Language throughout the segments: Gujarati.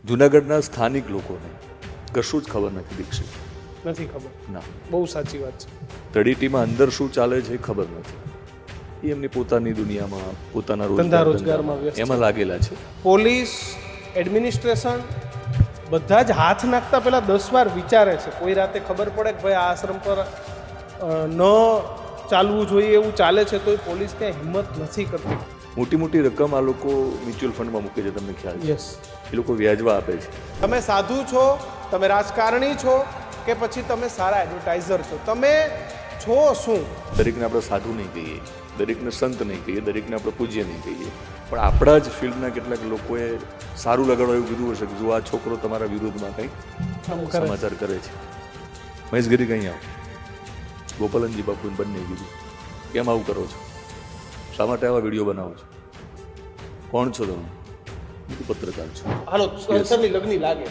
જુનાગઢના સ્થાનિક લોકોને કશું જ ખબર નથી દીક્ષિત. નથી ખબર. ના, બહુ સાચી વાત છે. તળેટીમાં અંદર શું ચાલે છે એ ખબર નથી. એ એમની પોતાની દુનિયામાં પોતાના ધંધા રોજગારમાં વ્યસ્ત એમાં લાગેલા છે. પોલીસ એડમિનિસ્ટ્રેશન બધા જ હાથ નાખતા પહેલા 10 વાર વિચારે છે. કોઈ રાતે ખબર પડે કે ભાઈ આ આશ્રમ પર ન ચાલવું જોઈએ એવું ચાલે છે તો પોલીસ ત્યાં હિંમત નથી કરતી. મોટી મોટી રકમ આ લોકો મ્યુચ્યુઅલ ફંડમાં મૂકે છે, તમને ખ્યાલ છે? યસ. એ લોકો વ્યાજવા આપે છે. તમે સાધુ છો, તમે રાજકારણી છો કે પછી તમે સારા એડવર્ટાઇઝર છો, તમે છો શું? દરેકને આપણે સાધુ નહીં કહીએ, દરેકને સંત નહીં કહીએ, દરેકને આપણે પૂજ્ય નહીં કહીએ, પણ આપણા જ ફિલ્ડના કેટલાક લોકોએ સારું લગાડવા એવું કીધું હશે કે જો આ છોકરો તમારા વિરુદ્ધમાં કંઈક સમાચાર કરે છે. મહેશગીરી કંઈ આવો, ગોપાલનજી બાપુને બંને કીધું કેમ આવું કરો છો, શા માટે આવા વિડીયો બનાવો છો, કોણ છો તમે? પત્રકાર છો. હાલો સરની લગ્ન લાગે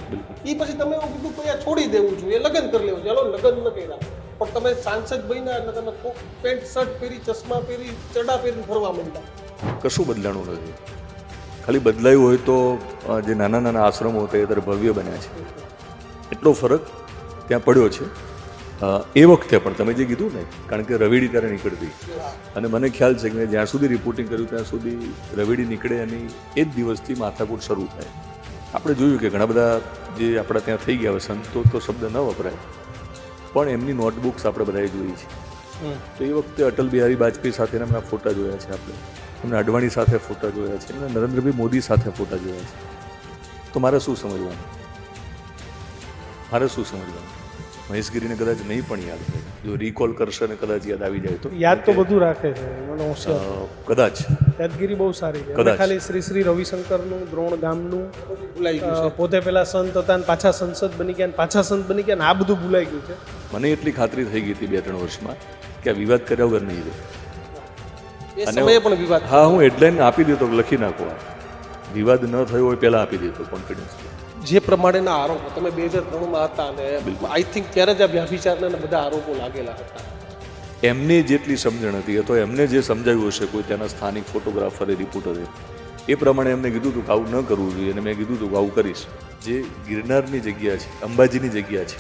એ પછી તમે એવું કીધું કે છોડી દેવું જોઈએ, લગ્ન કરી લેવું જોઈએ. હાલો લગ્ન ન કર્યા પણ તમે સાંસદ બન્યા એટલે તમે પેન્ટ શર્ટ પહેરી, ચશ્મા પહેરી, ચડા પહેરી ફરવા માંડ્યા. કશું બદલાણું નથી. ખાલી બદલાયું હોય તો જે નાના નાના આશ્રમો હતા એ ત્યારે ભવ્ય બન્યા છે. એટલો ફરક ત્યાં પડ્યો છે. એ વખતે પણ તમે જે કીધું ને, કારણ કે રવેડી ત્યારે નીકળતી અને મને ખ્યાલ છે કે મેં જ્યાં સુધી રિપોર્ટિંગ કર્યું ત્યાં સુધી રવેડી નીકળે અને એ જ દિવસથી માથાકૂટ શરૂ થાય. આપણે જોયું કે ઘણા બધા જે આપણા ત્યાં થઈ ગયા હોય, સંતો તો શબ્દ ન વપરાય પણ એમની નોટબુક્સ આપણે બધાએ જોઈ છે. તો એ વખતે અટલ બિહારી વાજપેયી સાથેના એમના ફોટા જોયા છે આપણે, એમને અડવાણી સાથે ફોટા જોયા છે, એમને નરેન્દ્રભાઈ મોદી સાથે ફોટા જોયા છે. તો મારે શું સમજવાનું? મહેશગીરીને કદાચ નહીં પણ યાદ હોય, જો રિકોલ કરશે ને કદાચ યાદ આવી જાય તો. યાદ તો બધું રાખે છે કદાચ યાદગીરી બહુ સારી છે. કદાચ. ખાલી શ્રી રવિશંકરનું, દ્રોણ ગામનું ભૂલાઈ ગયું છે. પોતે પેલા સંત હતા ને પાછા સંસદ બની ગયા ને પાછા સંત બની ગયા ને આ બધું ભૂલાઈ ગયું છે. મને એટલી ખાતરી થઈ ગઈ હતી 2-3 વર્ષમાં કે આ વિવાદ કર્યા વગર નહીં રહે. એ સમયે પણ વિવાદ. હા, હું હેડલાઇન આપી દેતો, લખી નાખો. વિવાદ ન થયો હોય પહેલાં આપી દેતો, કોન્ફિડન્સ. જે પ્રમાણેના આરોપો તમે 2003માં હતા અને આઈ થિંક ત્યારે જ આ વ્યભિચારના બધા આરોપો લાગેલા હતા. એમને જેટલી સમજણ હતી અથવા એમને જે સમજાવ્યું હશે કોઈ ત્યાંના સ્થાનિક ફોટોગ્રાફરે, રિપોર્ટરે, એ પ્રમાણે એમને કીધું હતું કે આવું ન કરવું જોઈએ અને મેં કીધું હતું કે આવું કરીશ. જે ગિરનારની જગ્યા છે, અંબાજીની જગ્યા છે,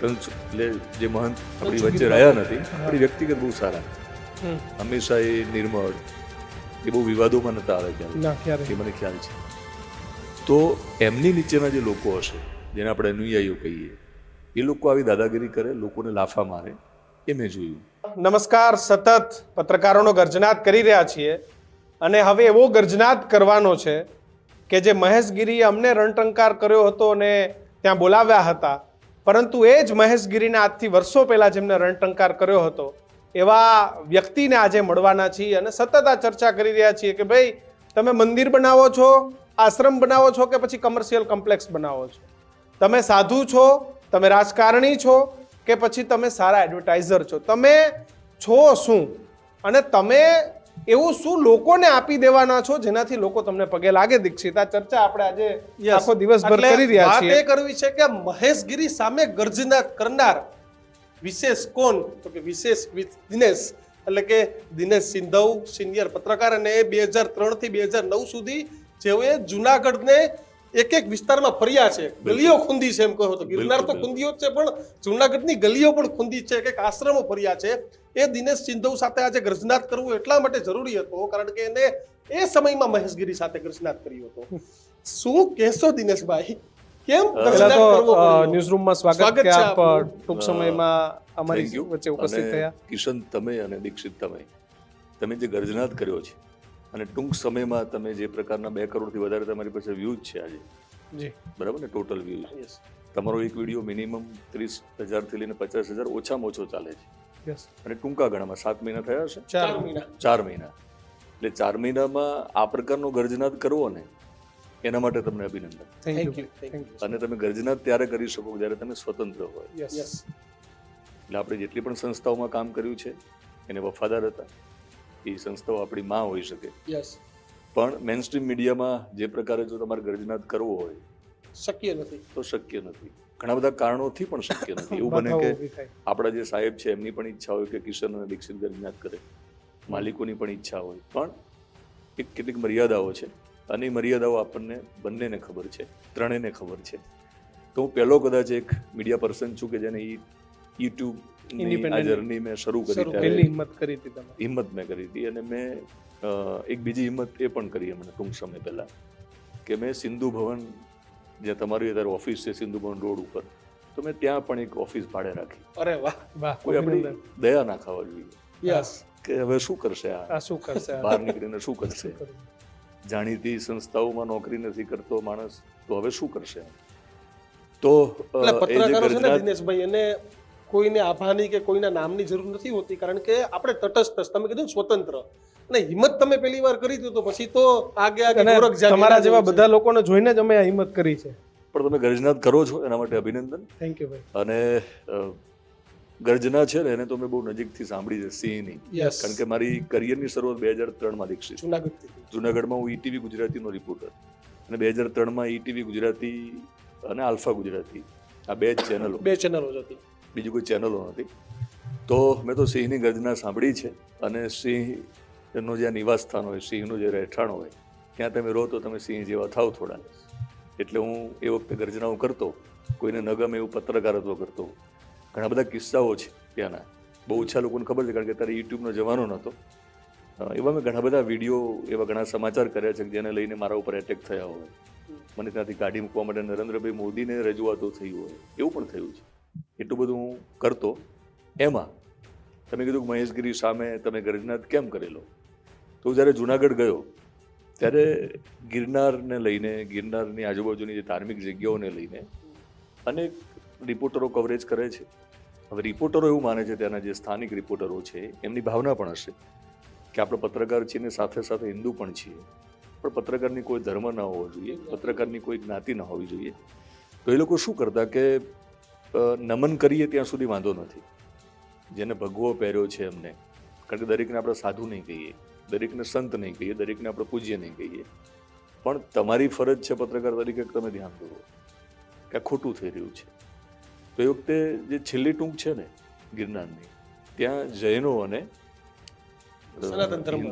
એટલે જે મહંત આપણી વચ્ચે રહ્યા નથી, આપણી વ્યક્તિગત બહુ સારા, હંમેશા એ નિર્મળ, એ બહુ વિવાદોમાં નતા આવે ક્યારે, એ મને ખ્યાલ છે. તો એમની નીચેના જે લોકો હશે, જેને આપણે અનુયાયીઓ કહીએ, એ લોકો આવી દાદાગીરી કરે, લોકોને લાફા મારે, એ મેં જોયું. નમસ્કાર, સતત પત્રકારોનો ગર્જનાદ કરી રહ્યા છીએ અને હવે એવો ગર્જનાદ કરવાનો છે કે જે મહેશગીરીએ અમને રણટંકાર કર્યો હતો અને ત્યાં બોલાવ્યા હતા, પરંતુ એ જ મહેશગીરીને આજથી વર્ષો પહેલા જેમને રણટંકાર કર્યો હતો એવા વ્યક્તિને આજે મળવાના છીએ અને સતત આ ચર્ચા કરી રહ્યા છીએ કે ભાઈ તમે મંદિર બનાવો છો, આશ્રમ બનાવો છો કે પછી કમર્શિયલ કોમ્પ્લેક્સ બનાવો છો, તમે સાધુ છો, તમે રાજકારણી છો કે પછી તમે સારા એડવર્ટાઇઝર છો, તમે છો શું? અને તમે એવું શું લોકોને આપી દેવાના છો જેનાથી લોકો તમને પગે લાગે? દીક્ષિત, આ ચર્ચા આપણે આજે આખો દિવસભર કરી રહ્યા છીએ. વાત એ કરવી છે કે મહેશગીરી સામે ગર્જના કરનાર વિશેષ કોણ? તો કે વિશેષ દિનેશ, એટલે કે દિનેશ સિંધવ, સિનિયર પત્રકાર, અને 2003 થી 2009 સુધી જેઓએ જુનાગઢને એક એક વિસ્તારમાં ફર્યા છે, ગલીઓ ખૂંદી છે. એમ કહો તો ગિરનાર તો ખૂંદીઓ જ છે પણ જુનાગઢની ગલીઓ પણ ખૂંદી છે, એક આશ્રમો ફર્યા છે. એ દિનેશ સિંધવ સાથે આજે ગર્જનાદ કરવું એટલા માટે જરૂરી હતો કારણ કે એને એ સમયમાં મહેશગીરી સાથે ગર્જનાદ કર્યો હતો. શું કહેશો દિનેશભાઈ? કેમ ગર્જનાદ કરવો? ન્યૂઝરૂમમાં સ્વાગત કે આપ ટૂંક સમયમાં અમારી વચ્ચે ઉપસ્થિત થયા. કિશન, તમે અને દીક્ષિત, તમે જે ગર્જનાદ કર્યો છે અને ટૂંક સમયમાં તમે જે પ્રકારના 2 કરોડથી વધારે તમારી પાસે વ્યૂઝ છે આજે, જી બરાબર ને, ટોટલ વ્યૂઝ, તમારો એક વિડીયો મિનિમમ 30,000 થી લઈને 50,000 ઓછામાં ઓછો ચાલે છે. અને ટૂંકા ગાળામાં 7 મહિના થયા હશે, 4 મહિના, એટલે 4 મહિનામાં આ પ્રકારનો ગર્જનાદ કરવો ને, એના માટે તમને અભિનંદન. અને તમે ગર્જનાદ ત્યારે કરી શકો જ્યારે તમે સ્વતંત્ર હોય. એટલે આપણે જેટલી પણ સંસ્થાઓમાં કામ કર્યું છે એને વફાદાર હતા. એ સંસ્થાઓ આપણી માં હોઈ શકે, પણ મેઇન સ્ટ્રીમ મીડિયામાં જે પ્રકારે જો તમારે ગર્જનાદ કરવો હોય શક્ય નથી, તો શક્ય નથી. ઘણા બધા કારણોથી પણ શક્ય નથી. એવું બને કે આપણા જે સાહેબ છે એમની પણ ઈચ્છા હોય કે કિશન અને દીક્ષિત ગર્જનાદ કરે, માલિકોની પણ ઈચ્છા હોય, પણ એક કેટલીક મર્યાદાઓ છે અને એ મર્યાદાઓ આપણને બંનેને ખબર છે, ત્રણેયને ખબર છે. તો હું પહેલો કદાચ એક મીડિયા પર્સન છું કે જેને યુટ્યુબની આ જર્ની મેં શરૂ કરી ત્યારે હિંમત મેં કરી હતી. અને મેં એક બીજી હિંમત એ પણ કરી હમણાં ટૂંક સમય પહેલાં કે મેં સિંધુ ભવન, જ્યાં તમારી અત્યારે ઓફિસ છે સિંધુ ભવન રોડ ઉપર, તો મેં ત્યાં પણ એક ઓફિસ ભાડે રાખી. અરે વાહ વાહ, કોઈ આપણી દયા ના ખાવા જોઈએ યસ કે હવે શું કરશે આ શું કરશે બહાર નીકળીને શું કરશે, જાણીતી સંસ્થાઓમાં નોકરી નથી કરતો માણસ, તો હવે શું કરશે. તો પત્રકારો છે ને દિનેશભાઈ, એને કોઈને આભાની કે કોઈના નામની જરૂર નથી હોતી, કારણ કે આપણે તટસ્થ, તમે કીધું સ્વતંત્ર, અને હિંમત તમે પહેલી વાર કરી તો પછી તો આગે તમારા જેવા બધા લોકોને જોઈને જ અમે આ હિંમત કરી છે. પણ તમે ગર્જના કરો છો એના માટે અભિનંદન. થેન્ક યુ ભાઈ. અને ગર્જના છે ને એને તો મેં બહુ નજીકથી સાંભળી છે સિંહની, કારણ કે મારી કરિયરની શરૂઆત 2003માં દીક્ષિત જુનાગઢમાં હું ઈટીવી ગુજરાતીનો રિપોર્ટર, અને 2003માં ઈટીવી ગુજરાતી અને આલ્ફા ગુજરાતી આ બે ચેનલો હતી, બીજી કોઈ ચેનલો નથી. તો મેં તો સિંહની ગર્જના સાંભળી છે. અને સિંહનો જ્યાં નિવાસ સ્થાન હોય, સિંહનું જે રહેઠાણ હોય, ત્યાં તમે રહો તો તમે સિંહ જેવા થાવ થોડા. એટલે હું એ વખતે ગર્જનાઓ કરતો, કોઈને ન ગમે એવું પત્રકારત્વ કરતો. ઘણા બધા કિસ્સાઓ છે ત્યાંના, બહુ ઓછા લોકોને ખબર છે કારણ કે ત્યારે યુટ્યુબનો જમાનો નહોતો. એવા મેં ઘણા બધા વિડીયો, એવા ઘણા સમાચાર કર્યા છે જેને લઈને મારા ઉપર એટેક થયા હોય, મને ત્યાંથી કાઢી મૂકવા માટે નરેન્દ્રભાઈ મોદીને રજૂઆતો થઈ હોય, એવું પણ થયું છે. એટલું બધું હું કરતો. એમાં તમે કીધું કે મહેશગીરી સામે તમે ગર્જના કેમ કરેલો, તો જ્યારે જુનાગઢ ગયો ત્યારે ગિરનારને લઈને, ગિરનારની આજુબાજુની જે ધાર્મિક જગ્યાઓને લઈને અનેક રિપોર્ટરો કવરેજ કરે છે. હવે રિપોર્ટરો એવું માને છે, ત્યાંના જે સ્થાનિક રિપોર્ટરો છે એમની ભાવના પણ હશે કે આપણે પત્રકાર છીએ ને સાથે સાથે હિન્દુ પણ છીએ, પણ પત્રકારની કોઈ ધર્મ ના હોવો જોઈએ, પત્રકારની કોઈ જ્ઞાતિ ના હોવી જોઈએ. તો એ લોકો શું કરતા કે નમન કરીએ ત્યાં સુધી વાંધો નથી, જેને ભગવો પહેર્યો છે એમને, કારણ કે દરેકને આપણે સાધુ નહીં કહીએ, દરેકને સંત નહીં કહીએ, દરેકને આપણે પૂજ્ય નહીં કહીએ, પણ તમારી ફરજ છે પત્રકાર તરીકે તમે ધ્યાન દો કે આ ખોટું થઈ રહ્યું છે. તો એ વખતે જે છેલ્લી ટૂંક છે ને ગિરનારની, ત્યાં જૈનો અને સનાતન ધર્મ,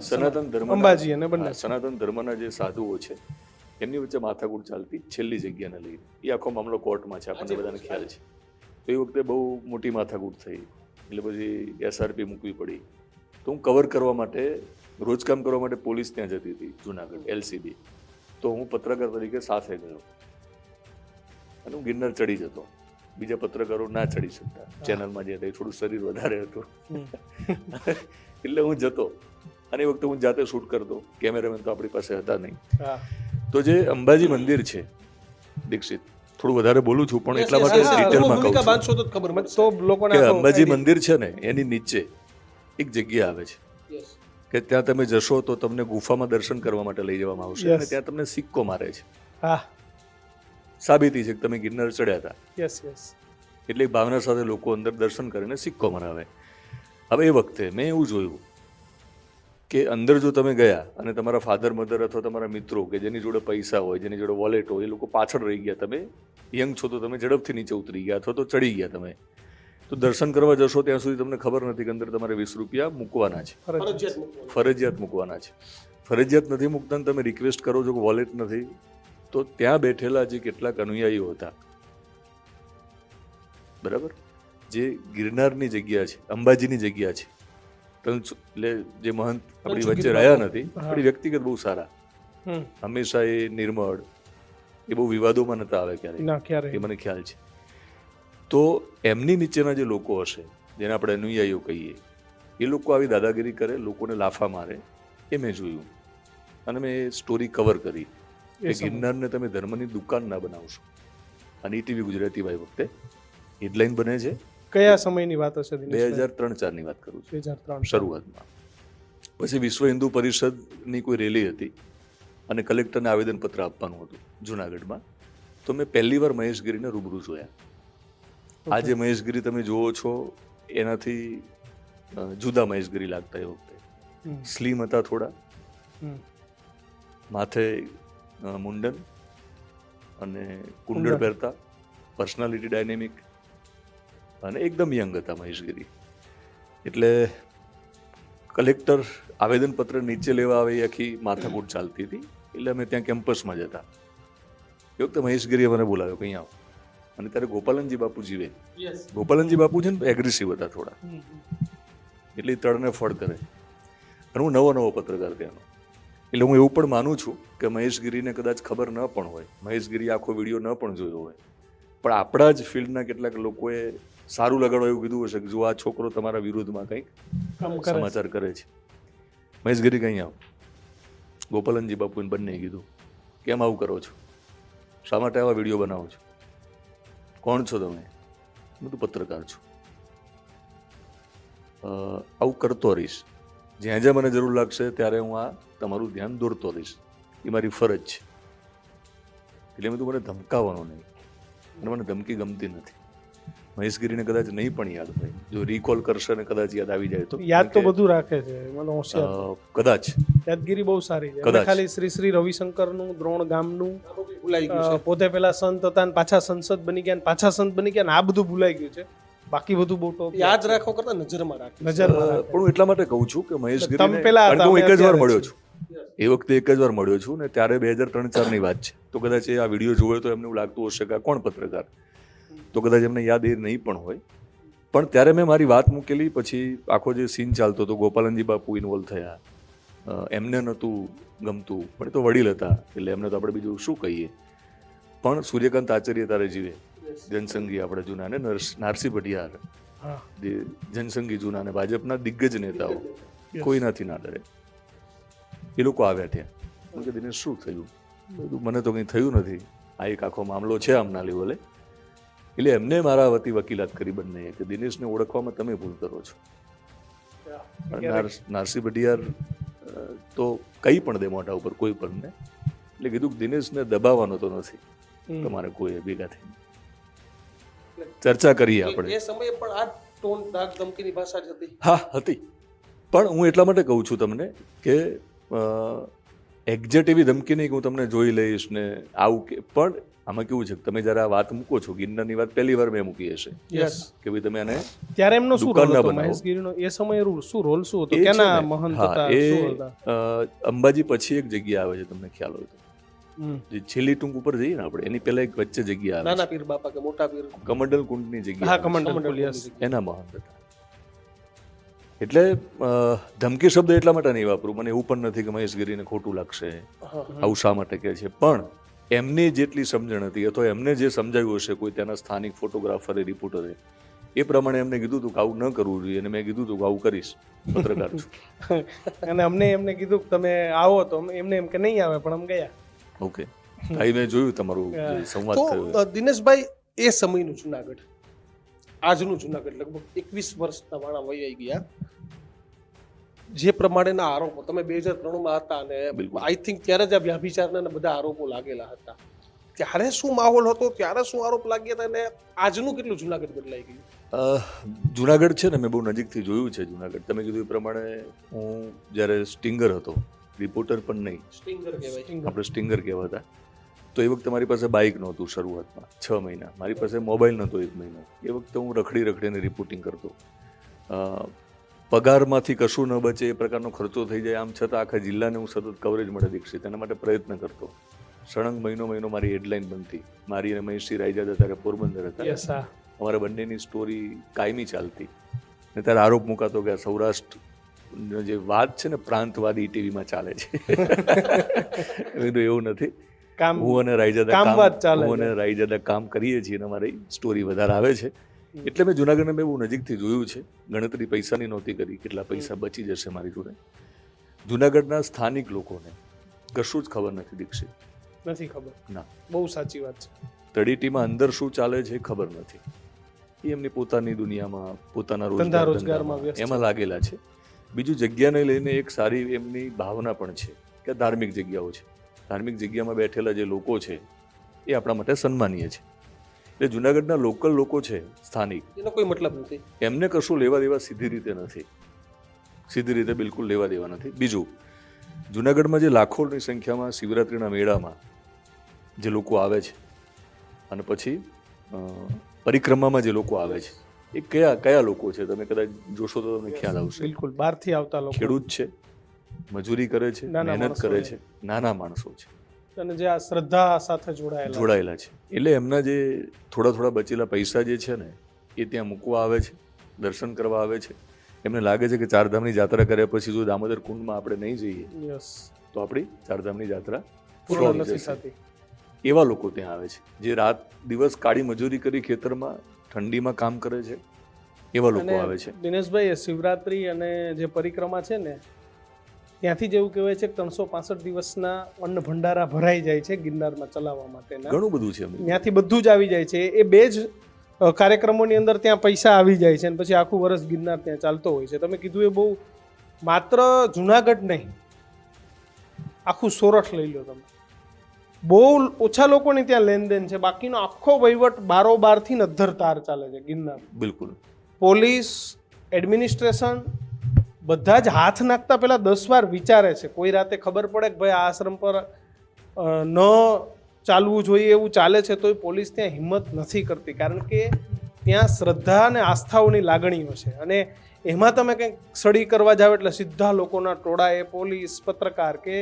સનાતન ધર્મના જે સાધુઓ છે એમની વચ્ચે માથાકૂટ ચાલતી છેલ્લી જગ્યાને લઈને. એ આખો મામલો કોર્ટમાં છે, આપણને બધાને ખ્યાલ છે. તો એ વખતે બહુ મોટી માથાકૂટ થઈ, એટલે પછી SRP મૂકવી પડી. તો હું કવર કરવા માટે, રોજકામ કરવા માટે પોલીસ ત્યાં જતી હતી જુનાગઢ, LCB. તો હું પત્રકાર તરીકે સાથે ગયો અને હું ગિરનાર ચડી જતો. બીજા પત્રકારો ના ચડી શકતા, ચેનલમાં જે હતા થોડું શરીર વધારે હતું એટલે હું જતો. અને એ વખતે હું જાતે શૂટ કરતો, કેમેરામેન તો આપણી પાસે હતા નહીં. તો જે અંબાજી મંદિર છે દીક્ષિત, થોડું વધારે બોલું છું પણ એટલા માટે ડિટેલમાં કહું છું કે અંબાજી મંદિર છે ને એની નીચે એક જગ્યા આવે છે કે ત્યાં તમે જશો તો તમને ગુફામાં દર્શન કરવા માટે લઈ જવામાં આવશે, અને ત્યાં તમને સિક્કો મારે છે. સાબિતી છે કે તમે ગિરનાર ચડ્યા હતા. એટલે ભાવના સાથે લોકો અંદર દર્શન કરીને સિક્કો મરાવે. હવે એ વખતે મેં એવું જોયું કે અંદર જો તમે ગયા અને તમારા ફાધર મધર અથવા તમારા મિત્રો કે જેની જોડે પૈસા હોય, જેની જોડે વોલેટ હોય, એ લોકો પાછળ રહી ગયા, તમે યંગ છો તો તમે ઝડપથી નીચે ઉતરી ગયા અથવા તો ચડી ગયા. તમે તો દર્શન કરવા જશો ત્યાં સુધી તમને ખબર નથી કે અંદર તમારે 20 રૂપિયા મૂકવાના છે, ફરજિયાત મૂકવાના છે. ફરજિયાત નથી મૂકતા, તમે રિક્વેસ્ટ કરો છો કે વોલેટ નથી, તો ત્યાં બેઠેલા જે કેટલાક અનુયાયીઓ હતા, બરાબર, જે ગિરનારની જગ્યા છે, અંબાજીની જગ્યા છે, એટલે જે મહંત આપણી વચ્ચે રહ્યા નથી, આપણી વ્યક્તિગત બહુ સારા, હંમેશા એ નિર્મળ, એ બહુ વિવાદોમાં નતા આવે ક્યારે, એ મને ખ્યાલ છે. તો એમની નીચેના જે લોકો હશે, જેને આપણે અનુયાયીઓ કહીએ, એ લોકો આવી દાદાગીરી કરે, લોકોને લાફા મારે, એ મેં જોયું. અને મેં એ સ્ટોરી કવર કરી કે ગિરનારને તમે ધર્મની દુકાન ના બનાવશો. અને ઈટીવી ગુજરાતી ભાઈ વખતે હેડલાઇન બને છે. કયા સમયની વાત હશે? 2003-04ની વાત કરું છું, શરૂઆતમાં. પછી વિશ્વ હિન્દુ પરિષદની કોઈ રેલી હતી અને કલેક્ટરને આવેદનપત્ર આપવાનું હતું જુનાગઢમાં. તો મેં પહેલી વાર મહેશગીરીને રૂબરૂ જોયા. આજે મહેશગીરી તમે જુઓ છો એનાથી જુદા મહેશગીરી લાગતા. એ વખતે સ્લીમ હતા થોડા, માથે મુંડન અને કુંડળ પહેરતા, પર્સનાલિટી ડાયનેમિક, અને એકદમ યંગ હતા મહેશગીરી. એટલે કલેક્ટર આવેદનપત્ર નીચે લેવા આવે એ આખી માથાકૂટ ચાલતી હતી. એટલે અમે ત્યાં કેમ્પસમાં જતા. એ વખતે મહેશગીરીએ મને બોલાવ્યો કંઈ આવો, અને ત્યારે ગોપાલનજી બાપુ જીવે. ગોપાલનજી બાપુ છે ને એગ્રેસિવ હતા થોડા, એટલે એ તળને ફળ કરે. અને હું નવો પત્રકાર ત્યાંનો, એટલે હું એવું પણ માનું છું કે મહેશગીરીને કદાચ ખબર ન પણ હોય, મહેશગીરી આખો વિડીયો ન પણ જોયો હોય, પણ આપણા જ ફિલ્ડના કેટલાક લોકોએ સારું લગાડવા એવું કીધું હશે કે જો આ છોકરો તમારા વિરુદ્ધમાં કંઈક સમાચાર કરે છે. મહેશગીરી કંઈ આવો, ગોપાલનજી બાપુને બંને કીધું કેમ આવું કરો છો, શા માટે આવા વિડીયો બનાવો છો, કોણ છો તમે? બધું પત્રકાર છું, આવું કરતો રહીશ, જ્યાં જ્યાં મને જરૂર લાગશે ત્યારે હું આ તમારું ધ્યાન દોરતો રહીશ, એ મારી ફરજ છે. એટલે મેં મને ધમકાવવાનો નહીં, અને મને ધમકી ગમતી નથી. મહેશગીરીને કદાચ નહીં પણ યાદ હોય, જો રિકોલ કરશે ને કદાચ યાદ આવી જાય તો. યાદ તો બધું રાખે છે, મને હોશિયાર, કદાચ યાદગીરી બહુ સારી છે. કદાચ. ખાલી શ્રી રવિશંકરનું દ્રોણ ગામનું ભૂલાઈ ગયું છે. પોતે પેલા સંત હતા ને પાછા સંસદ બની ગયા ને પાછા સંત બની ગયા ને આ બધું ભૂલાઈ ગયું છે. બાકી બધું બહુ ટોપ યાદ રાખો કરતા નજરમાં રાખો. નજરમાં પણ હું એટલા માટે કહું છું કે મહેશગીરીને, તમે પેલા કારણ કે હું હતા, એક જ વાર અમે મળ્યો છું, એ વખતે એક જ વાર મળ્યો છું ને ત્યારે 2003-4 ની વાત છે. તો કદાચ એ આ વિડીયો જોયો તો એમને એવું લાગતું હશે કે આ કોણ પત્રકાર, તો કદાચ એમને યાદ એ નહીં પણ હોય. પણ ત્યારે મેં મારી વાત મૂકેલી, પછી આખો જે સીન ચાલતો હતો, ગોપાલનજી બાપુ ઇન્વોલ્વ થયા, એમને નહોતું ગમતું, પણ એ તો વડીલ હતા એટલે એમને તો આપણે બીજું શું કહીએ. પણ સૂર્યકાંત આચાર્ય તારે જીવે, જનસંઘી આપણે જૂના, ને નારસી ભટિયાર, જે જનસંઘી જૂના ને ભાજપના દિગ્ગજ નેતાઓ, કોઈનાથી ના ડરે, એ લોકો આવ્યા ત્યાં. કે દિનેશ શું થયું? બધું મને તો કંઈ થયું નથી, આ એક આખો મામલો છે આમના લેવલે. એટલે એમને મારા વતી વકીલાત કરી બંને કે દિનેશને ઓળખવામાં તમે ભૂલ કરો છો. નારસી ભટિયાર તો કંઈ પણ દે મોઢા ઉપર કોઈ પણ ને, એટલે કીધું કે દિનેશને દબાવવાનો તો નથી તમારે કોઈ ભેગા થઈને. ચર્ચા કરીએ આપણે. એ સમયે પણ આ ટોન દાગ ધમકીની ભાષા જ હતી. હા હતી, પણ હું એટલા માટે કહું છું તમને કે એક્ઝેક્ટ એવી ધમકી નહીં કે હું તમને જોઈ લઈશ ને આવું, કે પણ આમાં કેવું છે કે તમે જ્યારે આ વાત મૂકો છો, ગિરનારની વાત પહેલી વાર મેં મૂકી હશે કે ભાઈ તમે આને, ત્યારે એમનો શું દુકાન રોલ ના હતો? બનાવો. મહેશગીરીનો એ સમયે શું રોલ શું હતો? એ છે કેના ને, મહંત હા, હતા? એ શું હતા? અંબાજી પછી એક જગ્યા આવે છે, તમને ખ્યાલ હોય તો, જે છેલ્લી ટૂંક ઉપર જઈએ ને આપણે, એની પહેલા એક વચ્ચે જગ્યા આવે નાના પીર બાપા કે મોટા પીર? છે, કમંડલ કુંડની જગ્યા હા, આવે છે. કમંડલ, યસ. એના મહંત હતા. એટલે ધમકી શબ્દ એટલા માટે નહીં વાપરું, મને એવું પણ નથી કે મહેશગીરીને ખોટું લાગશે, આવું શા માટે કહે છે, પણ એમની જેટલી સમજણ હતી અથવા એમને જે સમજાવ્યું હશે કોઈ ત્યાંના સ્થાનિક ફોટોગ્રાફરે, રિપોર્ટરે, એ પ્રમાણે એમને કીધું હતું કે આવું ન કરવું જોઈએ, અને મેં કીધું હતું કે આવું કરીશ, પત્રકાર છું. અને એમને કીધું કે તમે આવો, તો એમને એમ કે નહીં આવે, પણ અમે ગયા. ઓકે, ભાઈ મેં જોયું તમારું જે સંવાદ થયો. તો દિનેશભાઈ, એ સમયનું જુનાગઢ, આજનું જુનાગઢ, લગભગ 21 વર્ષના વાણા વહી ગયા. જે પ્રમાણેના આરોપો, તમે 2003માં હતા અને આઈ થિંક ત્યારે જ આ વ્યભિચારના બધા આરોપો લાગેલા હતા, ત્યારે શું માહોલ હતો, ત્યારે શું આરોપ લાગ્યા હતા, અને આજનું કેટલું જુનાગઢ બદલાઈ ગયું? જુનાગઢ છે ને, મેં બહુ નજીકથી જોયું છે જુનાગઢ. તમે કીધું એ પ્રમાણે હું જ્યારે સ્ટિંગર હતો, રિપોર્ટર પણ નહીં, સ્ટિંગર કહેવાય, આપણે સ્ટિંગર કહેવાતા, તો એ વખતે મારી પાસે બાઇક નહોતું શરૂઆતમાં 6 મહિના, મારી પાસે મોબાઈલ નહોતો 1 મહિનો. એ વખતે હું રખડીને રિપોર્ટિંગ કરતો. પગારમાંથી કશું ન બચે એ પ્રકારનો ખર્ચો થઈ જાય, આમ છતાં આખા જિલ્લાને હું સતત કવરેજ મળે દીક્ષિત, એના માટે પ્રયત્ન કરતો. સળંગ મહિનો મારી હેડલાઇન બનતી. મારી અને મહેશજી રાયજાદા ત્યારે પોરબંદર હતા, અમારા બંનેની સ્ટોરી કાયમી ચાલતી. ને ત્યારે આરોપ મુકાતો કે સૌરાષ્ટ્ર જે વાત છે ને, પ્રાંતવાદી ટીવીમાં ચાલે છે. એવું નથી, હું અને રાયજાદા કામ કરીએ છીએ અને અમારી સ્ટોરી વધારે આવે છે. એટલે મેં જુનાગઢને મેં બહુ નજીકથી જોયું છે. ગણતરી પૈસાની નહોતી કરી, કેટલા પૈસા બચી જશે મારી જોડે. જુનાગઢના સ્થાનિક લોકોને કશું જ ખબર નથી દીક્ષિત. નથી ખબર? ના, બહુ સાચી વાત છે. તળેટીમાં અંદર શું ચાલે છે ખબર નથી. એ એમની પોતાની દુનિયામાં, પોતાના રોજગારમાં એમાં લાગેલા છે. બીજું, જગ્યાને લઈને એક સારી એમની ભાવના પણ છે કે ધાર્મિક જગ્યાઓ છે, ધાર્મિક જગ્યામાં બેઠેલા જે લોકો છે એ આપણા માટે સન્માનીય છે. એટલે જુનાગઢના લોકલ લોકો છે, સ્થાનિક, એનો કોઈ મતલબ નથી, એમને કશું લેવા દેવા સીધી રીતે નથી, સીધી રીતે બિલકુલ લેવા દેવા નથી. બીજું, જુનાગઢમાં જે લાખોની સંખ્યામાં શિવરાત્રિના મેળામાં જે લોકો આવે છે અને પછી પરિક્રમામાં જે લોકો આવે છે, એ કયા લોકો છે? તમે કદાચ જોશો તો તમને ખ્યાલ આવશે. બિલકુલ, બહારથી આવતા લોકો. ખેડૂત છે, મજૂરી કરે છે, નાના મહેનત કરે માણસો છે, નાના માણસો છે, અને જે આ શ્રદ્ધા સાથે જોડાયેલા છે. એટલે એમના જે થોડા થોડા બચેલા પૈસા જે છે ને એ ત્યાં મૂકવા આવે છે, દર્શન કરવા આવે છે. એમને લાગે છે કે ચારધામની જાત્રા કર્યા પછી જો દામોદર કુંડમાં આપણે નહીં જઈએ યસ તો આપણી ચારધામની જાત્રા પૂર્ણ ફ્લોપ નથી જશે. થતી. એવા લોકો ત્યાં આવે છે જે રાત દિવસ કાળી મજૂરી કરી ખેતરમાં ઠંડીમાં કામ કરે છે. એવા લોકો આવે અને છે. દિનેશભાઈ, એ શિવરાત્રી અને જે પરિક્રમા છે ને ત્યાંથી જ એવું કહેવાય છે કે 365 દિવસના અન્ન ભંડારા ભરાઈ જાય છે ગિરનારમાં ચલાવવા માટેના. ઘણું બધું છે એમની. ત્યાંથી બધું જ આવી જાય છે. એ બે જ કાર્યક્રમોની અંદર ત્યાં પૈસા આવી જાય છે અને પછી આખું વર્ષ ગિરનાર ત્યાં ચાલતો હોય છે. તમે કીધું એ બહુ, માત્ર જુનાગઢ નહીં, આખું સોરઠ લઈ લો તમે, બહુ ઓછા લોકોની ત્યાં લેનદેન છે. બાકીનો આખો વહીવટ બારોબારથી ન અધ્ધર તાર ચાલે છે ગિરનાર. બિલકુલ. પોલીસ, એડમિનિસ્ટ્રેશન બધા જ હાથ નાખતા પહેલા 10 વાર વિચારે છે. કોઈ રાતે ખબર પડે કે ભાઈ આ આશ્રમ પર ન ચાલવું જોઈએ એવું ચાલે છે તો પોલીસ ત્યાં હિંમત નથી કરતી, કારણ કે ત્યાં શ્રદ્ધા અને આસ્થાઓની લાગણીઓ છે. અને એમાં તમે કંઈક સડી કરવા જાવ એટલે સીધા લોકોના ટોળા, એ પોલીસ, પત્રકાર કે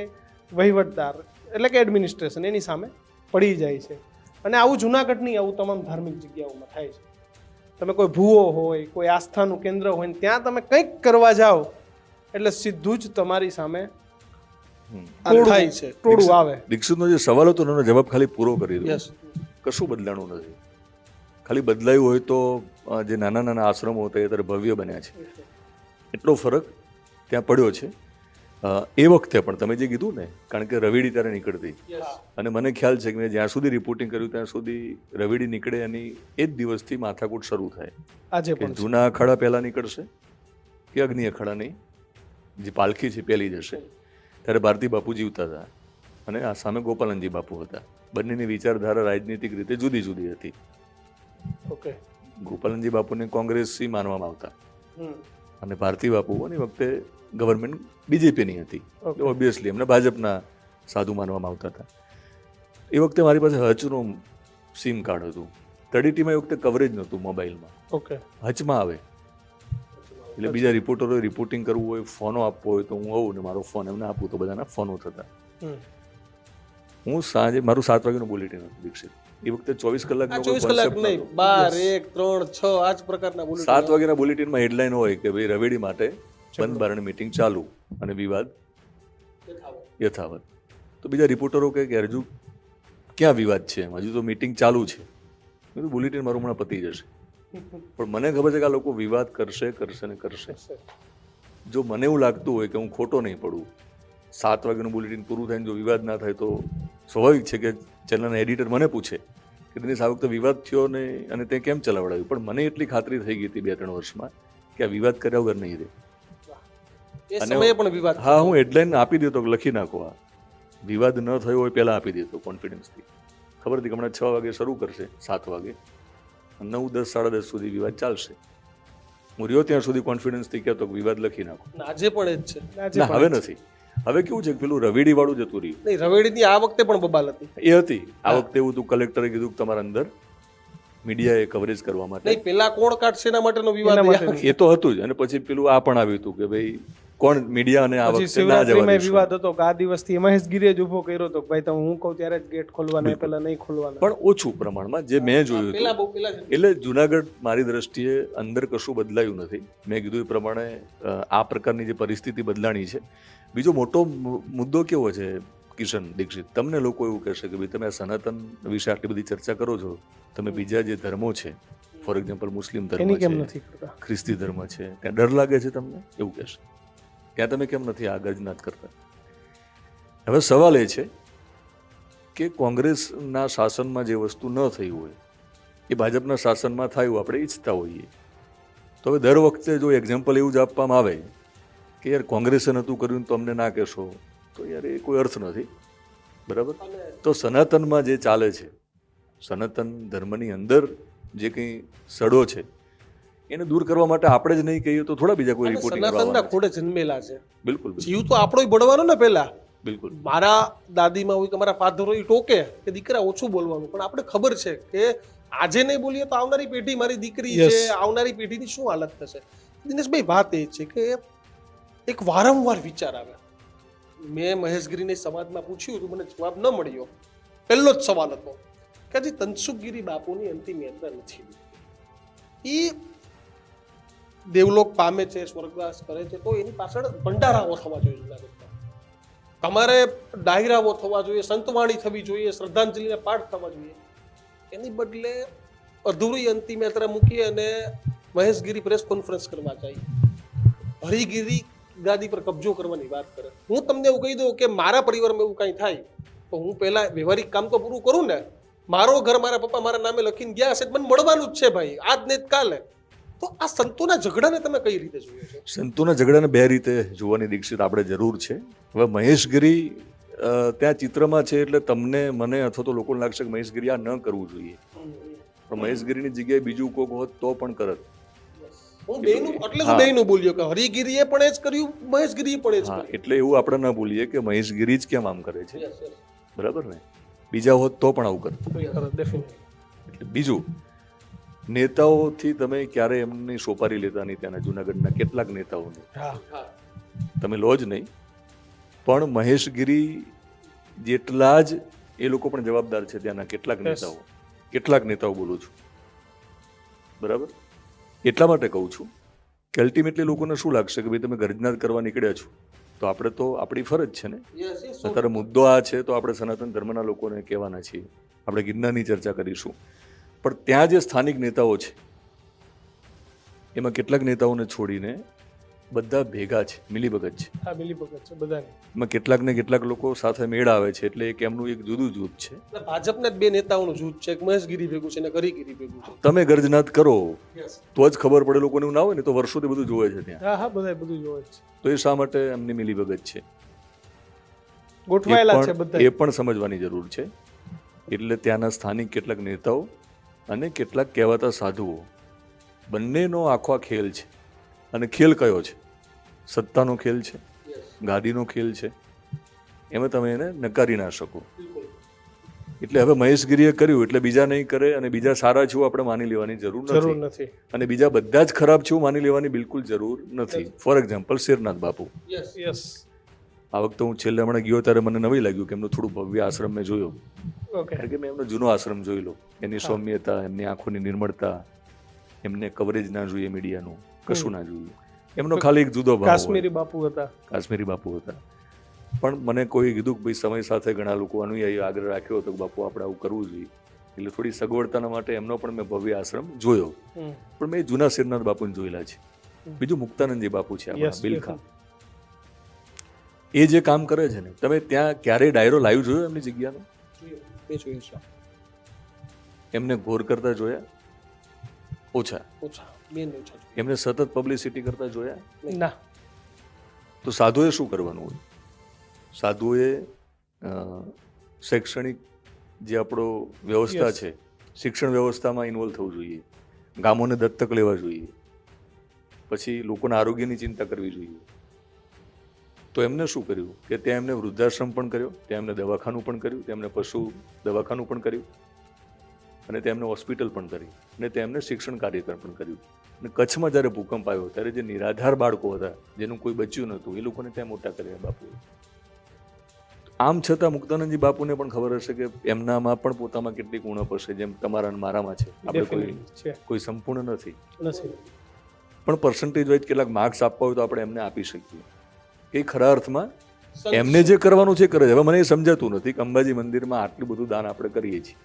વહીવટદાર એટલે કે એડમિનિસ્ટ્રેશન એની સામે પડી જાય છે. અને આવું જુનાગઢની આવું તમામ ધાર્મિક જગ્યાઓમાં થાય છે. તમે કોઈ ભૂવો હોય, કોઈ આસ્થાનું કેન્દ્ર હોય ને ત્યાં તમે કંઈક કરવા જાઓ એટલે સીધું જ તમારી સામે થાય છે. ટોળું આવે. દીક્ષિતનો જે સવાલ હતો એનો જવાબ ખાલી પૂરો કરી દઉં. યસ. કશું બદલાણું નથી. ખાલી બદલાયું હોય તો જે નાના નાના આશ્રમો હતા એ અત્યારે ભવ્ય બન્યા છે. એટલો ફરક ત્યાં પડ્યો છે. એ વખતે પણ તમે જે કીધું ને, કારણ કે રવેડી ત્યારે નીકળતી, અને મને ખ્યાલ છે કે મેં જ્યાં સુધી રિપોર્ટિંગ કર્યું ત્યાં સુધી રવેડી નીકળે એની એ જ દિવસથી માથાકૂટ શરૂ થાય આજે કે પણ જૂના અખાડા પહેલા નીકળશે કે અગ્નિ અખાડાની જે પાલખી છે પહેલી જશે. ત્યારે ભારતી બાપુ જીવતા હતા અને આ સામે ગોપાલનજી બાપુ હતા. બંનેની વિચારધારા રાજનીતિક રીતે જુદી જુદી હતી. ઓકે. ગોપાલનજી બાપુને કોંગ્રેસી માનવામાં આવતા અને ભારતી બાપુ એની વખતે ગવર્મેન્ટ બીજેપીની હતી, ઓબ્વિયસલી એમને ભાજપના સાધુ માનવામાં આવતા હતા. એ વખતે મારી પાસે હચનું સિમ કાર્ડ હતું. તડીટીમાં એ વખતે કવરેજ નહોતું મોબાઈલમાં. ઓકે. હચમાં આવે એટલે બીજા રિપોર્ટરોએ રિપોર્ટિંગ કરવું હોય, ફોનો આપવો હોય તો હું આવું ને મારો ફોન એમને આપું તો બધાના ફોનો થતા. હું સાંજે મારું 7 વાગ્યાનું બુલેટિન હતું દીક્ષિત. એ વખતે 24 કલાકનો 24 કલાક નહીં, 12, 1, 3, 6 આ જ પ્રકારના બુલેટિન. 7 વાગ્યાના બુલેટિનમાં હેડલાઇન હોય કે ભાઈ રવેડી માટે બંધ બારણે મીટિંગ ચાલુ અને વિવાદ યથાવત. તો બીજા રિપોર્ટરો કહે કે હજુ ક્યાં વિવાદ છે, હજુ તો મીટિંગ ચાલુ છે. બુલેટિન મારું હમણાં પતી જશે. પણ મને ખબર છે કે આ લોકો વિવાદ કરશે કરશે ને કરશે. જો મને એવું લાગતું હોય કે હું ખોટો નહીં પડું, 7 વાગ્યાનું બુલેટિન પૂરું થાય જો વિવાદ ના થાય તો સ્વાભાવિક છે કે ચેનલના એડિટર મને પૂછે કે દિનેશ આ વખતે વિવાદ થયો ને અને તે કેમ ચલાવડાવ્યું. પણ મને એટલી ખાતરી થઈ ગઈ હતી 2-3 વર્ષમાં કે આ વિવાદ કર્યા વગર નહીં રહે. એ સમયે પણ વિવાદ. હા, હું હેડલાઇન આપી દેતો કે લખી નાખો, આ વિવાદ ન થયો હોય પહેલાં આપી દેતો કોન્ફિડન્સથી. ખબર હતી કે હમણાં 6 વાગે શરૂ કરશે, 7 વાગે 9, 10, 10:30 સુધી વિવાદ ચાલશે. હું રહ્યો ત્યાં સુધી કોન્ફિડન્સથી કહેતો કે વિવાદ લખી નાખો. આજે પણ એ જ છે. ના, હવે નથી. હવે કેવું છે કે પેલું રવેડી વાળું જતું રહ્યું. નહીં, રવેડીની આ વખતે પણ બબાલ હતી. એ હતી. આ વખતે એવું હતું, કલેક્ટરે કીધું કે તમારા અંદર મીડિયાએ કવરેજ કરવા માટે. નહીં, પેલા કોણ કાઢશે એના માટેનો વિવાદ એ તો હતું જ. અને પછી પેલું આ પણ આવ્યું હતું કે ભાઈ કોણ મીડિયા અને આ પછી વખતે ના જવા શિવરાત્રીમાં દેશો. વિવાદ હતો કે આ દિવસથી મહેશ ગીરીએ જ ઊભો કર્યો હતો કે ભાઈ તમે હું કહું ત્યારે જ ગેટ ખોલવાના, પહેલા નહીં ખોલવાના. પણ ઓછું પ્રમાણમાં જે મેં જોયું પેલા હતું. બહુ પેલા જ. એટલે જુનાગઢ મારી દ્રષ્ટિએ અંદર કશું બદલાયું નથી. મેં કીધું એ પ્રમાણે આ પ્રકારની જે પરિસ્થિતિ બદલાણી છે. બીજો મોટો મુદ્દો કેવો છે કિશન દીક્ષિત, તમને લોકો એવું કહેશે કે ભાઈ તમે આ સનાતન વિશે આટલી બધી ચર્ચા કરો છો, તમે બીજા જે ધર્મો છે, ફોર એક્ઝામ્પલ મુસ્લિમ ધર્મ એની કેમ છે, નથી કરતા? ખ્રિસ્તી ધર્મ છે, ત્યાં ડર લાગે છે તમને એવું કહેશે. ત્યાં તમે કેમ નથી આ ગર્જનાત કરતા? હવે સવાલ એ છે કે કોંગ્રેસના શાસનમાં જે વસ્તુ ન થઈ હોય એ ભાજપના શાસનમાં થયું આપણે ઈચ્છતા હોઈએ. તો હવે દર વખતે જો એક્ઝામ્પલ એવું જ આપવામાં આવે કે યાર કોંગ્રેસે નહોતું કર્યું તો અમને ના કહેશો, તો યાર એ કોઈ અર્થ નથી. બરાબર? તો સનાતનમાં જે ચાલે છે, સનાતન ધર્મની અંદર જે કંઈ સડો છે એને દૂર કરવા માટે આપણે જ નહીં કહીએ તો થોડા બીજા કોઈ રિપોર્ટિંગ સનાતનના ખોડે જન્મેલા છે. બિલકુલ જીવ તો આપણો બળવાનો ને. પેલા બિલકુલ મારા દાદીમાં હોય કે મારા ફાધર હોય ટોકે કે દીકરા ઓછું બોલવાનું, પણ આપણે ખબર છે કે આજે નહીં બોલીએ તો આવનારી પેઢી, મારી દીકરી છે, આવનારી પેઢીની શું હાલત થશે. દિનેશભાઈ, વાત એ છે કે એક વારંવાર વિચાર આવે મેં મહેશગીરીને સમાજમાં પૂછ્યું હતું, મને જવાબ ન મળ્યો. પહેલો જ સવાલ હતો કે હજી તનસુખગીરી બાપુની અંતિમ યાત્રા નથી. એ દેવલોક પામે છે, સ્વર્ગવાસ કરે છે, તો એની પાછળ ભંડારાઓ થવા જોઈએ જુનાગઢમાં. તમારે ડાયરાઓ થવા જોઈએ, સંતવાણી થવી જોઈએ, શ્રદ્ધાંજલિના પાઠ થવા જોઈએ. એની બદલે અધૂરી અંતિમ યાત્રા મૂકી અને મહેશગીરી પ્રેસ કોન્ફરન્સ કરવા જાય, હરિગીરી ગાદી પર કબજો કરવાની વાત કરે. હું તમને એવું કહી દઉં કે મારા પરિવારમાં એવું કાંઈ થાય તો હું પહેલા વ્યવહારિક કામ તો પૂરું કરું ને. મારો ઘર મારા પપ્પા મારા નામે લખીને ગયા હશે, મને મળવાનું જ છે ભાઈ, આજ ને કાલે. તો આ સંતોના ઝઘડાને તમે કઈ રીતે જોયો છો? સંતોના ઝઘડાને બે રીતે જોવાની દીક્ષિત આપણે જરૂર છે. હવે મહેશગીરી ત્યાં ચિત્રમાં છે એટલે તમને, મને અથવા તો લોકોને લાગશે કે મહેશગીરી આ ન કરવું જોઈએ, પણ મહેશગીરીની જગ્યાએ બીજું કોક હોત તો પણ કરત. હું બેયનું એટલે જ બેયનું બોલ્યો કે હરિગીરીએ પણ એ જ કર્યું, મહેશગીરીએ પણ એ જ હા, કર્યું. એટલે એવું આપણે ન ભૂલીએ કે મહેશગીરી જ કેમ આમ કરે છે, Yes, yes. બરાબર ને? બીજા હોત તો પણ આવું કરત. ડેફિનેટલી. એટલે બીજું, નેતાઓથી તમે ક્યારે એમની સોપારી લેતા નહીં. ત્યાંના જુનાગઢના કેટલાક નેતાઓને હા, હા. તમે લો જ નહીં, પણ મહેશગીરી જેટલા જ એ લોકો પણ જવાબદાર છે. ત્યાંના કેટલાક નેતાઓ બોલું છું, બરાબર? એટલા માટે કહું છું કે અલ્ટિમેટલી લોકોને શું લાગશે કે ભાઈ તમે ગર્જના કરવા નીકળ્યા છો તો આપણે તો આપણી ફરજ છે ને. Yes, yes. અત્યારે મુદ્દો આ છે તો આપણે સનાતન ધર્મના લોકોને કહેવાના છીએ. આપણે ગિરનારની ચર્ચા કરીશું, પણ ત્યાં જે સ્થાનિક નેતાઓ છે એમાં કેટલાક નેતાઓને છોડીને બધા ભેગા છે, મિલીભગત છે. હા, મિલીભગત છે બધાની. એમાં કેટલાક લોકો સાથે મેળ આવે છે, એટલે એક એમનું એક જુદું જૂથ છે. એટલે ભાજપના જ બે નેતાઓનું જૂથ છે, એક મહેશગીરી ભેગું છે ને હરિગીરી ભેગું છે. તમે ગર્જનાત કરો Yes. તો જ ખબર પડે લોકોને. એવું ના હોય ને તો વર્ષોથી બધું જોવે છે ત્યાં. હા, બધા બધું જોવે છે, તો એ શા માટે એમની મિલીભગત છે ગોઠવાયેલા છે બધા. એ પણ સમજવાની જરૂર છે. એટલે ત્યાંના સ્થાનિક કેટલાક નેતાઓ અને કેટલાક કહેવાતા સાધુઓ બંનેનો આખો આ ખેલ છે. અને ખેલ કયો છે? સત્તાનો ખેલ છે, ગાદીનો ખેલ છે. એમાં તમે એને નકારી ના શકો. એટલે હવે મહેશગીરીએ કર્યું એટલે બીજા નહીં કરે, અને બીજા સારા છે એવું આપણે માની લેવાની જરૂર નથી, અને બીજા બધા જ ખરાબ છે એવું માની લેવાની બિલકુલ જરૂર નથી. For example Shernath Bapu. Yes. આ વખતે હું છેલ્લે હમણાં ગયો ત્યારે મને નવી લાગ્યું કે એમનું થોડું ભવ્ય આશ્રમ મેં જોયો. ઓકે. કારણ કે મેં એમનો જૂનો આશ્રમ જોઈ લો. એની સૌમ્યતા, એમની આંખોની નિર્મળતા, એમને કવરેજ ના જોઈએ મીડિયાનું, કશું ના જોઈએ. એમનો ખાલી એક જુદો ભાવ. કાશ્મીરી બાપુ હતા. કાશ્મીરી બાપુ હતા. પણ મને કોઈ કીધું કે ભાઈ સમય સાથે ઘણા લોકો અનુયાયી આગ્રહ રાખ્યો હતો કે બાપુ આપણે આવું કરવું જોઈએ, એટલે થોડી સગવડતાના માટે એમનો પણ મેં ભવ્ય આશ્રમ જોયો. પણ મેં જૂના શેરનાથ બાપુને જોયેલા છે. બીજું મુક્તાનંદજી બાપુ છે આપણા બિલખા. એ જે કામ કરે છે ને, તમે ત્યાં ક્યારેય ડાયરો લાઈવ જોયો એમની જગ્યાનો? એમને ઘોર કરતા જોયા? ઓછા. એમને સતત પબ્લિસિટી કરતા જોયા? ના. તો સાધુએ શું કરવાનું હોય? સાધુએ શૈક્ષણિક જે આપણો વ્યવસ્થા છે, શિક્ષણ વ્યવસ્થામાં ઇન્વોલ્વ થવું જોઈએ, ગામોને દત્તક લેવા જોઈએ, પછી લોકોના આરોગ્યની ચિંતા કરવી જોઈએ. તો એમને શું કર્યું કે ત્યાં એમને વૃદ્ધાશ્રમ પણ કર્યો, ત્યાં એમને દવાખાનું પણ કર્યું, ત્યાં એમને પશુ દવાખાનું પણ કર્યું, અને ત્યાં એમને હોસ્પિટલ પણ કરી, અને ત્યાં એમને શિક્ષણ કાર્યક્રમ પણ કર્યું. અને કચ્છમાં જ્યારે ભૂકંપ આવ્યો ત્યારે જે નિરાધાર બાળકો હતા, જેનું કોઈ બચ્યું નહોતું, એ લોકોને ત્યાં મોટા કર્યા બાપુએ. આમ છતાં મુક્તાનંદજી બાપુને પણ ખબર હશે કે એમનામાં પણ પોતામાં કેટલીક ઉણપ હશે, જેમ તમારા અને મારામાં છે. આપણે કોઈ સંપૂર્ણ નથી, પણ પર્સન્ટેજ વાઇઝ કેટલાક માર્ક્સ આપવા હોય તો આપણે એમને આપી શકીએ. એ ખરા અર્થમાં એમને જે કરવાનું છે કરે છે. હવે મને એ સમજાતું નથી કે અંબાજી મંદિરમાં આટલું બધું દાન આપણે કરીએ છીએ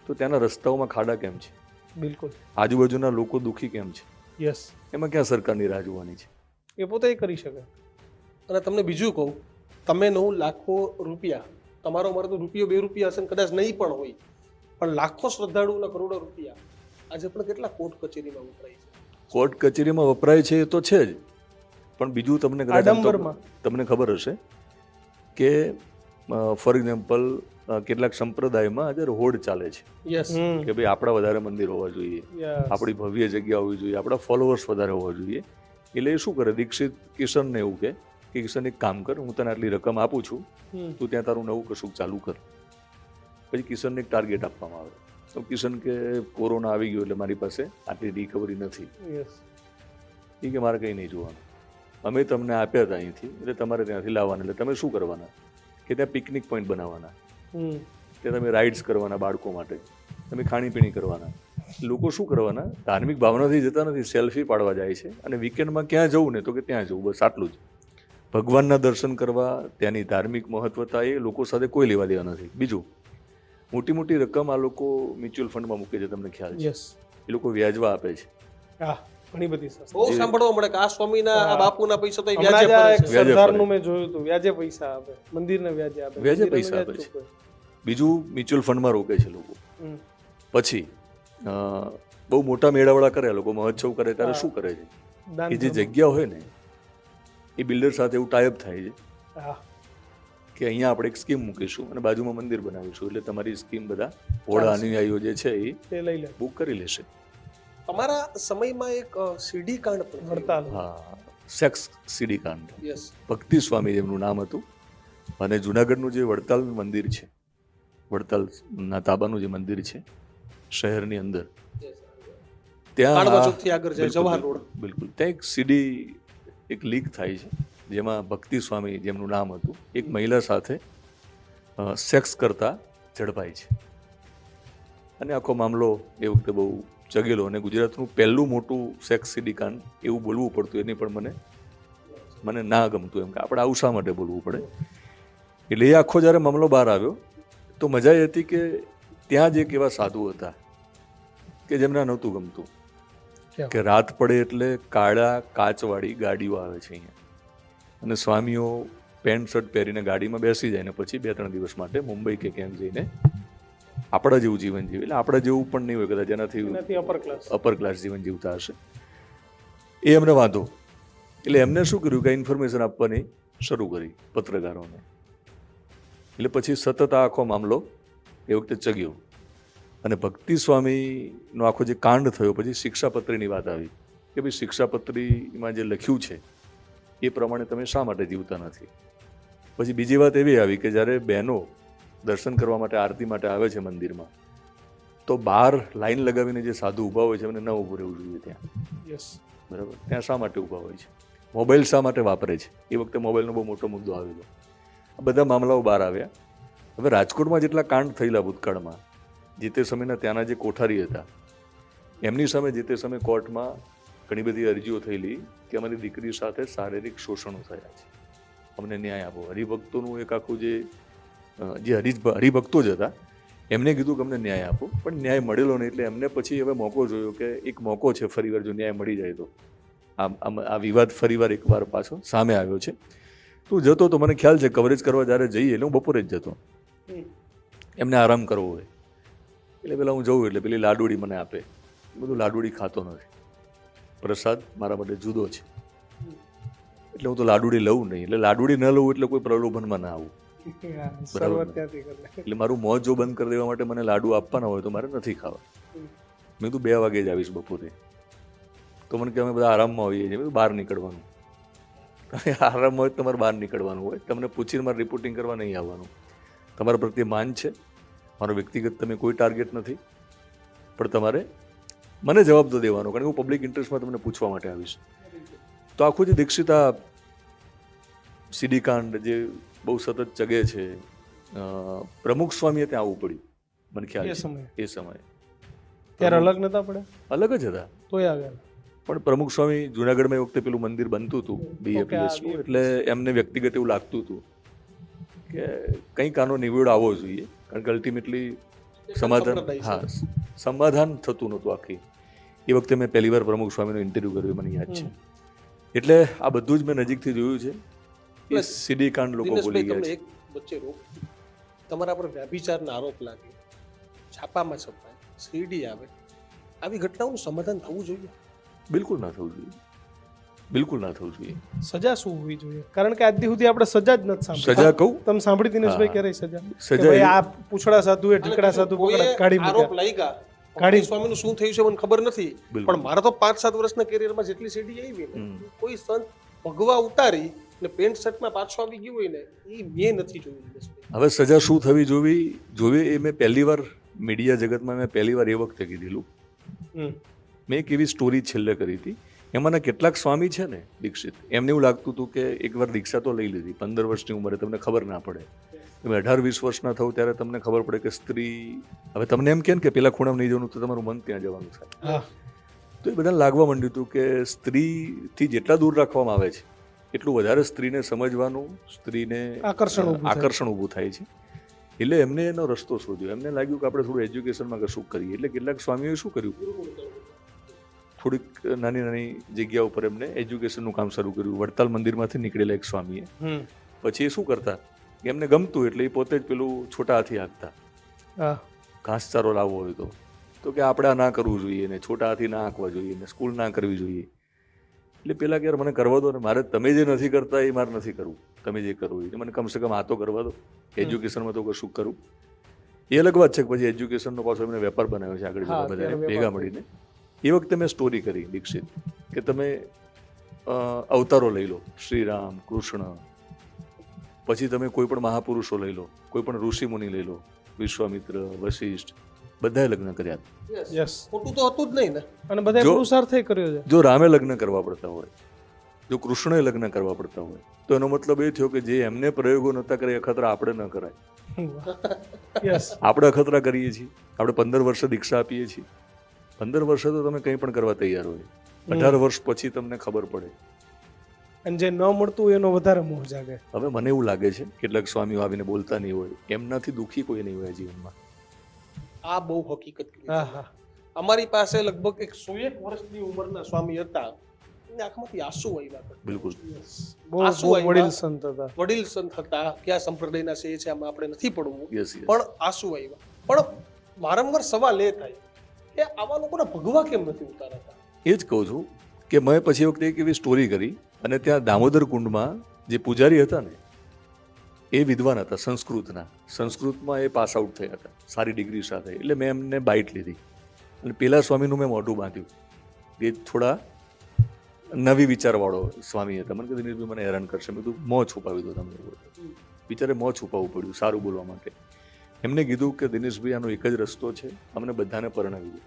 તો ત્યાંના રસ્તાઓમાં ખાડા કેમ છે? બિલકુલ. આજુબાજુના લોકો દુઃખી કેમ છે? યસ. એમાં ક્યાં સરકારની રાહ જોવાની છે? એ પોતે કરી શકે. અને તમને બીજું કહું, તમે 9 લાખો રૂપિયા, તમારો મારો તો રૂપિયો 2 રૂપિયા હશે કદાચ નહીં પણ હોય, પણ લાખો શ્રદ્ધાળુઓના કરોડો રૂપિયા આજે પણ કેટલા કોર્ટ કચેરીમાં વપરાય છે? કોર્ટ કચેરીમાં વપરાય છે એ તો છે જ, પણ બીજું તમને તમને ખબર હશે કે ફોર એક્ઝામ્પલ કેટલાક સંપ્રદાયમાં આજે હોડ ચાલે છે કે ભાઈ આપણા વધારે મંદિર હોવા જોઈએ, આપણી ભવ્ય જગ્યા હોવી જોઈએ, આપણા ફોલોઅર્સ વધારે હોવા જોઈએ. એટલે એ શું કરે, દીક્ષિત કિશનને એવું કે કિશન એક કામ કર, હું તને આટલી રકમ આપું છું, તું ત્યાં તારું નવું કશુંક ચાલુ કર. પછી કિશનને એક ટાર્ગેટ આપવામાં આવે તો કિશન કે કોરોના આવી ગયો એટલે મારી પાસે આટલી રિકવરી નથી, એ કે મારે કંઈ નહીં જોવાનું, અમે તમને આપ્યા હતા અહીંથી, એટલે તમારે ત્યાંથી લાવવાના. એટલે તમે શું કરવાના કે ત્યાં પિકનિક પોઈન્ટ બનાવવાના, હમ. ત્યાં તમે રાઇડ્સ કરવાના બાળકો માટે, તમે ખાણીપીણી કરવાના. લોકો શું કરવાના, ધાર્મિક ભાવનાથી જતા નથી, સેલ્ફી પાડવા જાય છે. અને વીકેન્ડમાં ક્યાં જવું ને તો કે ત્યાં જવું, બસ આટલું જ. ભગવાનના દર્શન કરવા, ત્યાંની ધાર્મિક મહત્વતા એ લોકો સાથે કોઈ લેવા દેવા નથી. બીજું, મોટી મોટી રકમ આ લોકો મ્યુચ્યુઅલ ફંડમાં મૂકે છે, તમને ખ્યાલ છે? યસ. એ લોકો વ્યાજવા આપે છે. હા, ઘણી બધી સંસ્થા. બહુ સાંભળવા મળે કે આ સ્વામીના આ બાપુના પૈસા તો હમણાં વ્યાજે જ આ ભરે એક છે. વ્યાજે સરદારનું ફરે. મેં જોયું હતું, વ્યાજે પૈસા આપે, મંદિરને વ્યાજે આપે, વ્યાજે મંદિરને પૈસા વ્યાજ આપે છે. ચૂકવે. બીજું, મ્યુચ્યુઅલ ફંડમાં રોકે છે લોકો. હમ. પછી બહુ મોટા મેળાવડા કરે આ લોકો, મહોત્સવ કરે ત્યારે શું કરે છે દાન કે જે ધર્મ. જગ્યા હોય ને એ બિલ્ડર સાથે એવું ટાઈપ થાય છે હા. કે અહીંયા આપણે એક સ્કીમ મૂકીશું અને બાજુમાં મંદિર બનાવીશું, એટલે તમારી સ્કીમ બધા ભોળા અનુયાયીઓ જે છે એ તે લઈ લે. બુક કરી લેશે. તમારા સમયમાં એક સીડી કાંડ પણ થયું. વડતાલ. હા, સેક્સ સીડી કાંડ. Yes. ભક્તિ સ્વામી જેમનું નામ હતું. અને જુનાગઢનું જે વડતાલ મંદિર છે, વડતાલના તાબાનું જે મંદિર છે શહેરની અંદર, Yes. ત્યાં કાળવા ચોકથી આગળ જાય, બિલકુલ, જવાહર રોડ. બિલકુલ ત્યાં એક સીડી એક લીક થાય છે, જેમાં ભક્તિ સ્વામી જેમનું નામ હતું એક મહિલા સાથે સેક્સ કરતા ઝડપાય છે. અને આખો મામલો એ વખતે બહુ ચગેલો, અને ગુજરાતનું પહેલું મોટું સેક્સ સીડી કાંડ એવું બોલવું પડતું, એની પણ મને ના ગમતું, એમ કે આપણે આવું શા માટે બોલવું પડે. એટલે એ આખો જ્યારે મામલો બહાર આવ્યો તો મજા એ હતી કે ત્યાં જ એક એવા સાધુ હતા કે જેમને નહોતું ગમતું કે રાત પડે એટલે કાળા કાચવાળી ગાડીઓ આવે છે અહીંયા, અને સ્વામીઓ પેન્ટ શર્ટ પહેરીને ગાડીમાં બેસી જાય ને પછી 2-3 દિવસ માટે મુંબઈ કે ક્યાંક જઈને આપણા જેવું જીવન જીવે. એટલે આપણા જેવું પણ નહીં હોય કદાચ, એનાથી અપર ક્લાસ. અપર ક્લાસ જીવન જીવતા હશે. એ એમને વાંધો, એટલે એમને શું કર્યું કે ઇન્ફોર્મેશન આપવાની શરૂ કરી પત્રકારોને. એટલે પછી સતત આ આખો મામલો એ વખતે ચગ્યો, અને ભક્તિ સ્વામીનો આખો જે કાંડ થયો પછી શિક્ષાપત્રીની વાત આવી કે ભાઈ શિક્ષાપત્રીમાં જે લખ્યું છે એ પ્રમાણે તમે શા માટે જીવતા નથી. પછી બીજી વાત એવી આવી કે જ્યારે બહેનો દર્શન કરવા માટે, આરતી માટે આવે છે મંદિરમાં, તો બહાર લાઈન લગાવીને જે સાધુ ઊભા હોય છે એમને ન ઊભું રહેવું જોઈએ ત્યાં. યસ. બરાબર, ત્યાં શા માટે ઊભા હોય છે, મોબાઈલ શા માટે વાપરે છે, એ વખતે મોબાઈલનો બહુ મોટો મુદ્દો આવેલો. આ બધા મામલાઓ બહાર આવ્યા. હવે રાજકોટમાં જેટલા કાંડ થયેલા ભૂતકાળમાં, જે તે સમયના ત્યાંના જે કોઠારી હતા એમની સામે જે તે સમયે કોર્ટમાં ઘણી બધી અરજીઓ થયેલી કે અમારી દીકરી સાથે શારીરિક શોષણો થયા છે, અમને ન્યાય આપો. હરિભક્તોનું એક આખું જે હરિભક્તો જ હતા એમને કીધું કે અમને ન્યાય આપો, પણ ન્યાય મળેલો નહીં. એટલે એમને પછી હવે મોકો જોયો કે એક મોકો છે ફરીવાર, જો ન્યાય મળી જાય તો. આ વિવાદ ફરીવાર એકવાર પાછો સામે આવ્યો છે. તું જતો તો મને ખ્યાલ છે કવરેજ કરવા જ્યારે જઈએ એટલે હું બપોરે જ જતો, એમને આરામ કરવો હોય એટલે પેલા હું જઉં એટલે પેલી લાડુડી મને આપે. બધું લાડુડી ખાતો નથી, પ્રસાદ મારા માટે જુદો છે, એટલે હું તો લાડુડી લઉં નહીં. એટલે લાડુડી ન લઉં એટલે કોઈ પ્રલોભનમાં ના આવું. શરૂઆત ત્યાંથી કરી લે. એટલે મારું મોં જો બંધ કરી દેવા માટે મને લાડુ આપવાના હોય તો મારે નથી ખાવા. મેં કીધું 2 વાગે જ આવીશ બપોરે. તો મને કે અમે બધા આરામમાં આવીએ છીએ. મેં કીધું બહાર નીકળવાનું, આરામમાં હોય તમારે બહાર નીકળવાનું હોય, તમને પૂછીને મારે રિપોર્ટિંગ કરવા નહીં આવવાનું. તમારા પ્રત્યે માન છે, મારો વ્યક્તિગત તમે કોઈ ટાર્ગેટ નથી, પણ તમારે મને જવાબ તો દેવાનો, કારણ કે હું પબ્લિક ઇન્ટરેસ્ટમાં તમને પૂછવા માટે આવીશ. તો આખું જે દીક્ષિતા સીડી કાંડ જે બહુ સતત ચગે છે, પ્રમુખ સ્વામીએ ત્યાં આવવું પડ્યું, મને ખ્યાલ છે. એ સમયે ત્યારે અલગ નતા પડે, અલગ જ હતા, તોય આવ્યા. પણ પ્રમુખ સ્વામી જુનાગઢમાં એ વખતે પેલું મંદિર બનતું હતું BFPSનું, એટલે એમને વ્યક્તિગત એવું લાગતું હતું કે કંઈક આનો નિવેડો આવવો જોઈએ, કારણ કે અલ્ટિમેટલી સમાધાન થતું નહોતું આખી. એ વખતે મેં પહેલી વાર પ્રમુખ સ્વામીનો ઇન્ટરવ્યૂ કર્યો, મને યાદ છે. એટલે આ બધું જ મેં નજીકથી જોયું છે. એ સીડી કાંડ લોકો બોલી ગયા છે. એક વચ્ચે રોક, તમારા પર વ્યભિચારના આરોપ લાગે, છાપામાં છપાય, સીડી આવે, આવી ઘટનાઓનું સમાધાન થવું જોઈએ? બિલકુલ ના થવું જોઈએ, બિલકુલ ના થવું જોઈએ. સજા શું હોવી જોઈએ? કારણ કે આજ સુધી આપણે સજા જ નથી સાંભળી. સજા કહું, તમે સાંભળી દિનેશભાઈ ક્યારે સજા? સજા ભાઈ આ પૂછડા સાધુ ઢીકડા સાધુ કાઢી આરોપ મૂક્યા. લાગ્યા, કાઢી સ્વામીનું શું થયું છે મને ખબર નથી, પણ મારા તો 5-7 વર્ષના કેરિયરમાં જેટલી સીડી આવી ને, કોઈ સંત ભગવા ઉતારી ને પેન્ટ શર્ટમાં પાછો આવી ગયું હોય ને, એ મેં નથી જોયું. હવે સજા શું થવી જોઈએ એ મેં પહેલી વાર મીડિયા જગતમાં મેં પહેલી વાર એ વખતે કીધેલું. મેં એક એવી સ્ટોરી છેલ્લે કરી હતી એમાંના કેટલાક સ્વામી છે ને દીક્ષિત, એમને એવું લાગતું હતું કે એકવાર દીક્ષા તો લઈ લીધી, 15 વર્ષની ઉંમરે તમને ખબર ના પડે, તમે 18-20 વર્ષના થવું ત્યારે તમને ખબર પડે કે સ્ત્રી, હવે તમને એમ કે પેલા ખૂણામાં નહીં જવાનું તો તમારું મન ત્યાં જવાનું થાય. તો એ બધાને લાગવા માંડ્યું હતું કે સ્ત્રીથી જેટલા દૂર રાખવામાં આવે છે એટલું વધારે સ્ત્રીને સમજવાનું, સ્ત્રીને આકર્ષણ ઊભું થાય છે. એટલે એમને એનો રસ્તો શોધ્યો. એમને લાગ્યું કે આપણે થોડું એજ્યુકેશનમાં કશું કરીએ. એટલે કેટલાક સ્વામીઓએ શું કર્યું, થોડીક નાની નાની જગ્યા ઉપર એમને એજ્યુકેશનનું કામ શરૂ કર્યું. વડતાલ મંદિરમાંથી નીકળેલા એક સ્વામીએ પછી એ શું કરતા, એમને ગમતું એટલે એ પોતે જ પેલું છોટા હાથી હાંકતા, ઘાસચારો લાવવો હોય તો કે આપણે આ ના કરવું જોઈએ ને, છોટા હાથી ના હાંકવા જોઈએ ને, સ્કૂલ ના કરવી જોઈએ. એટલે પેલા કે યાર મને કરવા દો ને, મારે તમે જે નથી કરતા એ મારે નથી કરવું, તમે જે કરવું એ મને કમસે કમ આ તો કરવા દો, એજ્યુકેશનમાં તો કશું કરું. એ અલગ વાત છે કે પછી એજ્યુકેશનનો પાછો એમને વેપાર બનાવ્યો છે આગળ બધાને ભેગા મળીને. એ વખતે મેં સ્ટોરી કરી દીક્ષિત કે તમે અવતારો લઈ લો, શ્રીરામ, કૃષ્ણ, પછી તમે કોઈ પણ મહાપુરુષો લઈ લો, કોઈ પણ ઋષિ મુનિ લઈ લો, વિશ્વામિત્ર, વશિષ્ઠ, બધાએ લગ્ન કર્યા. ખોટું તો હતું જ નહીં ને, અને બધા પુરુષાર્થે કર્યો છે. જો રામે લગ્ન કરવા પડતા હોય, જો કૃષ્ણએ લગ્ન કરવા પડતા હોય, તો એનો મતલબ એ થયો કે જે એમને પ્રયોગો નતા કરે અખતરા આપણે ન કરાય. આપણે અખતરા કરીએ છીએ, આપણે 15 વર્ષે દીક્ષા આપીએ છીએ. 15 વર્ષે તો તમે કંઈ પણ કરવા તૈયાર હોય, 18 વર્ષ પછી તમને ખબર પડે, અને જે ન મળતું એનો વધારે મોહ જાગે. હવે મને એવું લાગે છે કેટલાક સ્વામીઓ આવીને બોલતા નહીં હોય, એમનાથી દુઃખી કોઈ નહીં હોય જીવનમાં. આ બહુ હકીકત કરી. અમારી પાસે લગભગ એક 101 વર્ષની ઉંમરના સ્વામી હતા, એની આંખમાંથી આંસુ આવ્યા. બિલકુલ વડીલ સંત હતા. વડીલ સંત હતા, કયા સંપ્રદાયના છે આમાં આપણે નથી પડવું, Yes, yes. પણ આંસુ આવ્યા. પણ વારંવાર સવાલ એ થાય કે આવા લોકોના ભગવા કેમ નથી ઉતારતા. એ જ કહું છું કે મેં પછી વખતે એક એવી સ્ટોરી કરી, અને ત્યાં દામોદર કુંડમાં જે પૂજારી હતા ને એ વિદ્વાન હતા સંસ્કૃતમાં એ પાસ આઉટ થયા હતા સારી ડિગ્રી સાથે. એટલે મેં એમને બાઇટ લીધી અને પેલા સ્વામીનું મેં મોઢું બાંધ્યું. એ થોડા નવી વિચારવાળો સ્વામી હતા. મને કીધું દિનેશભાઈ મને હેરાન કરશે. મેં કીધું મોં છુપાવી દો તમે. બિચારે મોં છુપાવવું પડ્યું સારું બોલવા માટે. એમને કીધું કે દિનેશભાઈ આનો એક જ રસ્તો છે, અમને બધાને પરણાવી દો.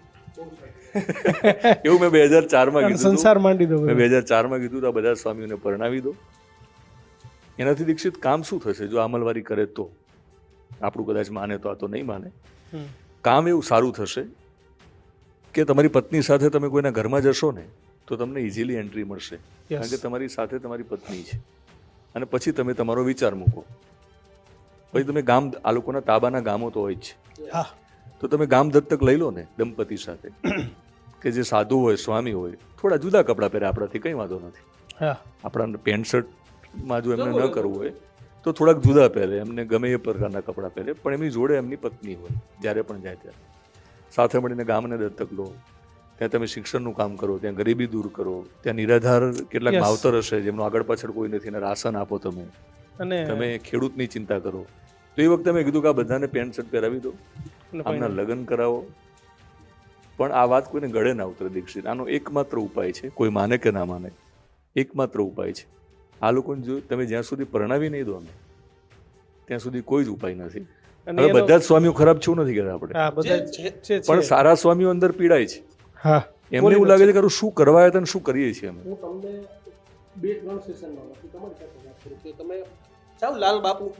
એવું મેં 2004માં કીધું, સંસાર માંડી દો. મેં 2004માં કીધું તો આ બધા સ્વામીઓને પરણાવી દો. એનાથી દીક્ષિત કામ શું થશે જો અમલવારી કરે તો? આપણું કદાચ માને તો, આ તો નહીં માને. કામ એવું સારું થશે કે તમારી પત્ની સાથે તમે કોઈના ઘરમાં જશો ને તો તમને ઇઝીલી એન્ટ્રી મળશે, કારણ કે તમારી સાથે તમારી પત્ની છે. અને પછી તમે તમારો વિચાર મૂકો. પછી તમે ગામ, આ લોકોના તાબાના ગામો તો હોય જ છે, તો તમે ગામ દત્તક લઈ લો ને દંપતી સાથે, કે જે સાધુ હોય, સ્વામી હોય, થોડા જુદા કપડાં પહેરે, આપણાથી કંઈ વાંધો નથી. આપણા પેન્ટ શર્ટમાં જો એમને ન કરવું હોય તો થોડાક જુદા પહેરે, એમને ગમે એ પ્રકારના કપડાં પહેરે, પણ એમની જોડે એમની પત્ની હોય જ્યારે પણ જાય ત્યારે. સાથે મળીને ગામને દત્તક લો, ત્યાં તમે શિક્ષણનું કામ કરો, ત્યાં ગરીબી દૂર કરો, ત્યાં નિરાધાર કેટલાક માવતર હશે જેમનું આગળ પાછળ કોઈ નથી, એને રાશન આપો તમે, અને તમે ખેડૂતની ચિંતા કરો. તો એ વખતે મેં કીધું કે આ બધાને પેન્ટ શર્ટ પહેરાવી દો, આમના લગ્ન કરાવો. પણ આ વાત કોઈને ગળે ના ઉતરે દીક્ષિત. આનો એકમાત્ર ઉપાય છે, કોઈ માને કે ના માને, એકમાત્ર ઉપાય છે. આ લોકોને જો તમે જ્યાં સુધી પરણાવી નહીં દો ને ત્યાં સુધી કોઈ જ ઉપાય નથી. હવે બધા જ સ્વામીઓ ખરાબ છે નથી કહેતા આપણે, પણ સારા સ્વામીઓ અંદર પીડાય છે. એમને એવું લાગે છે કે શું કરવા આવ્યા હતા ને શું કરીએ છીએ અમે. હું તમને 2-3 સેશનમાં તમારી સાથે વાત કરું કે તમે જાઓ લાલ બાપુ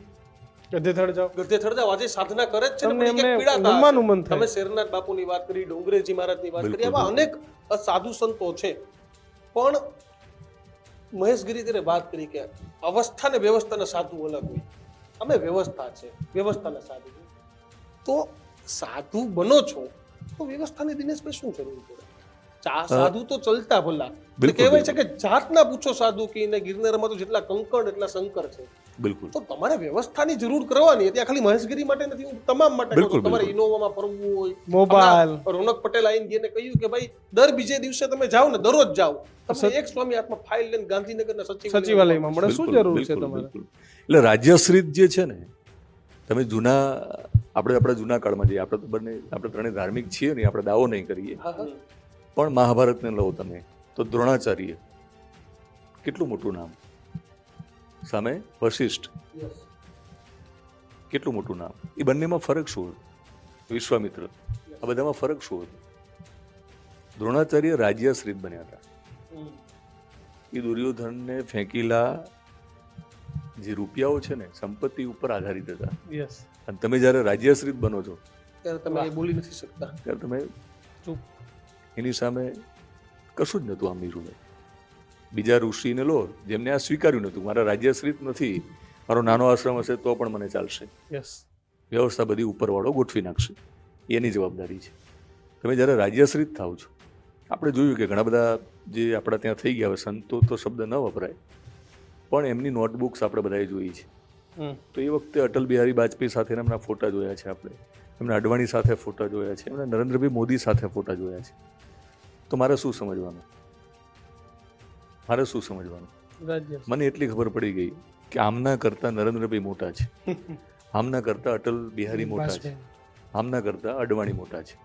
ગધેથડ જાઓ, આજે સાધના કરે જ છે ને, પણ એક પીડાતા. તમે શેરનાથ બાપુની વાત કરી, ડોંગરેજી મહારાજની વાત કરી, આવા અનેક સાધુ સંતો છે. પણ મહેશગીરી ત્યારે વાત કરી કે અવસ્થા ને વ્યવસ્થાના સાધુ અલગ હોય. અમે વ્યવસ્થા છે, વ્યવસ્થાના સાધુ. તો સાધુ બનો છો તો વ્યવસ્થાની દિનેશભાઈ શું જરૂર પડે? સાધુ તો ચલતા ભલા. કહેવાય છે કે જાત ના પૂછો સાધુ કે ગિરનારમાં તો જેટલા કંકણ એટલા શંકર છે. બિલકુલ. તો તમારે વ્યવસ્થાની જરૂર કરવાની. ત્યાં ખાલી મહેશગીરી માટે નથી, તમામ માટે. તમારે ઇનોવામાં ફરવું હોય, મોબાઈલ, રોનક પટેલ આવીને જેને કહ્યું કે ભાઈ દર બીજે દિવસે તમે જાઓ ને, દરરોજ જાઓ, તમે એક સ્વામી હાથમાં ફાઇલ લઈને ગાંધીનગરના સચિવાલયમાં મળે. શું જરૂર છે તમારે? એટલે રાજ્યશ્રીત જે છે ને, તમે જૂના, આપણા જૂના કાળમાં જઈએ, આપણે તો બંને, આપણે ત્રણે ધાર્મિક છીએ નહીં, આપણે દાવો નહીં કરીએ, પણ મહાભારતને લો તમે તો દ્રોણાચાર્ય, કેટલું મોટું નામ, સામે વશિષ્ઠ, કેટલું મોટું નામ. એ બંનેમાં ફરક શું હતો? વિશ્વામિત્ર, આ બધામાં ફરક શું હતો? દ્રોણાચાર્ય રાજ્યાશ્રિત બન્યા હતા, એ દુર્યોધનને ફેંકીલા જે રૂપિયાઓ છે ને સંપત્તિ ઉપર આધારિત હતા. યસ. અને તમે જ્યારે રાજ્યાશ્રિત બનો છો ત્યારે તમે એ બોલી નથી શકતા. ત્યારે તમે ચૂપ. એની સામે કશું જ નહોતું. આમ મીરુભાઈ બીજા ઋષિને લો જેમને આ સ્વીકાર્યું નહોતું, મારા રાજ્યાશ્રિત નથી, મારો નાનો આશ્રમ હશે તો પણ મને ચાલશે, યસ. વ્યવસ્થા બધી ઉપરવાળો ગોઠવી નાખશે, એની જવાબદારી છે. તમે જ્યારે રાજ્યાશ્રિત થાવ છો, આપણે જોયું કે ઘણા બધા જે આપણા ત્યાં થઈ ગયા, હવે સંતો તો શબ્દ ન વપરાય, પણ એમની નોટબુક્સ આપણે બધાએ જોઈ છે. તો એ વખતે અટલ બિહારી વાજપેયી સાથે એમના ફોટા જોયા છે આપણે, એમના અડવાણી સાથે ફોટા જોયા છે, એમના નરેન્દ્રભાઈ મોદી સાથે ફોટા જોયા છે. તો મારે શું સમજવાનું? મને એટલી ખબર પડી ગઈ કે આમના કરતા નરેન્દ્રભાઈ મોટા છે, આમના કરતા અટલ બિહારી મોટા છે, આમના કરતા અડવાણી મોટા છે.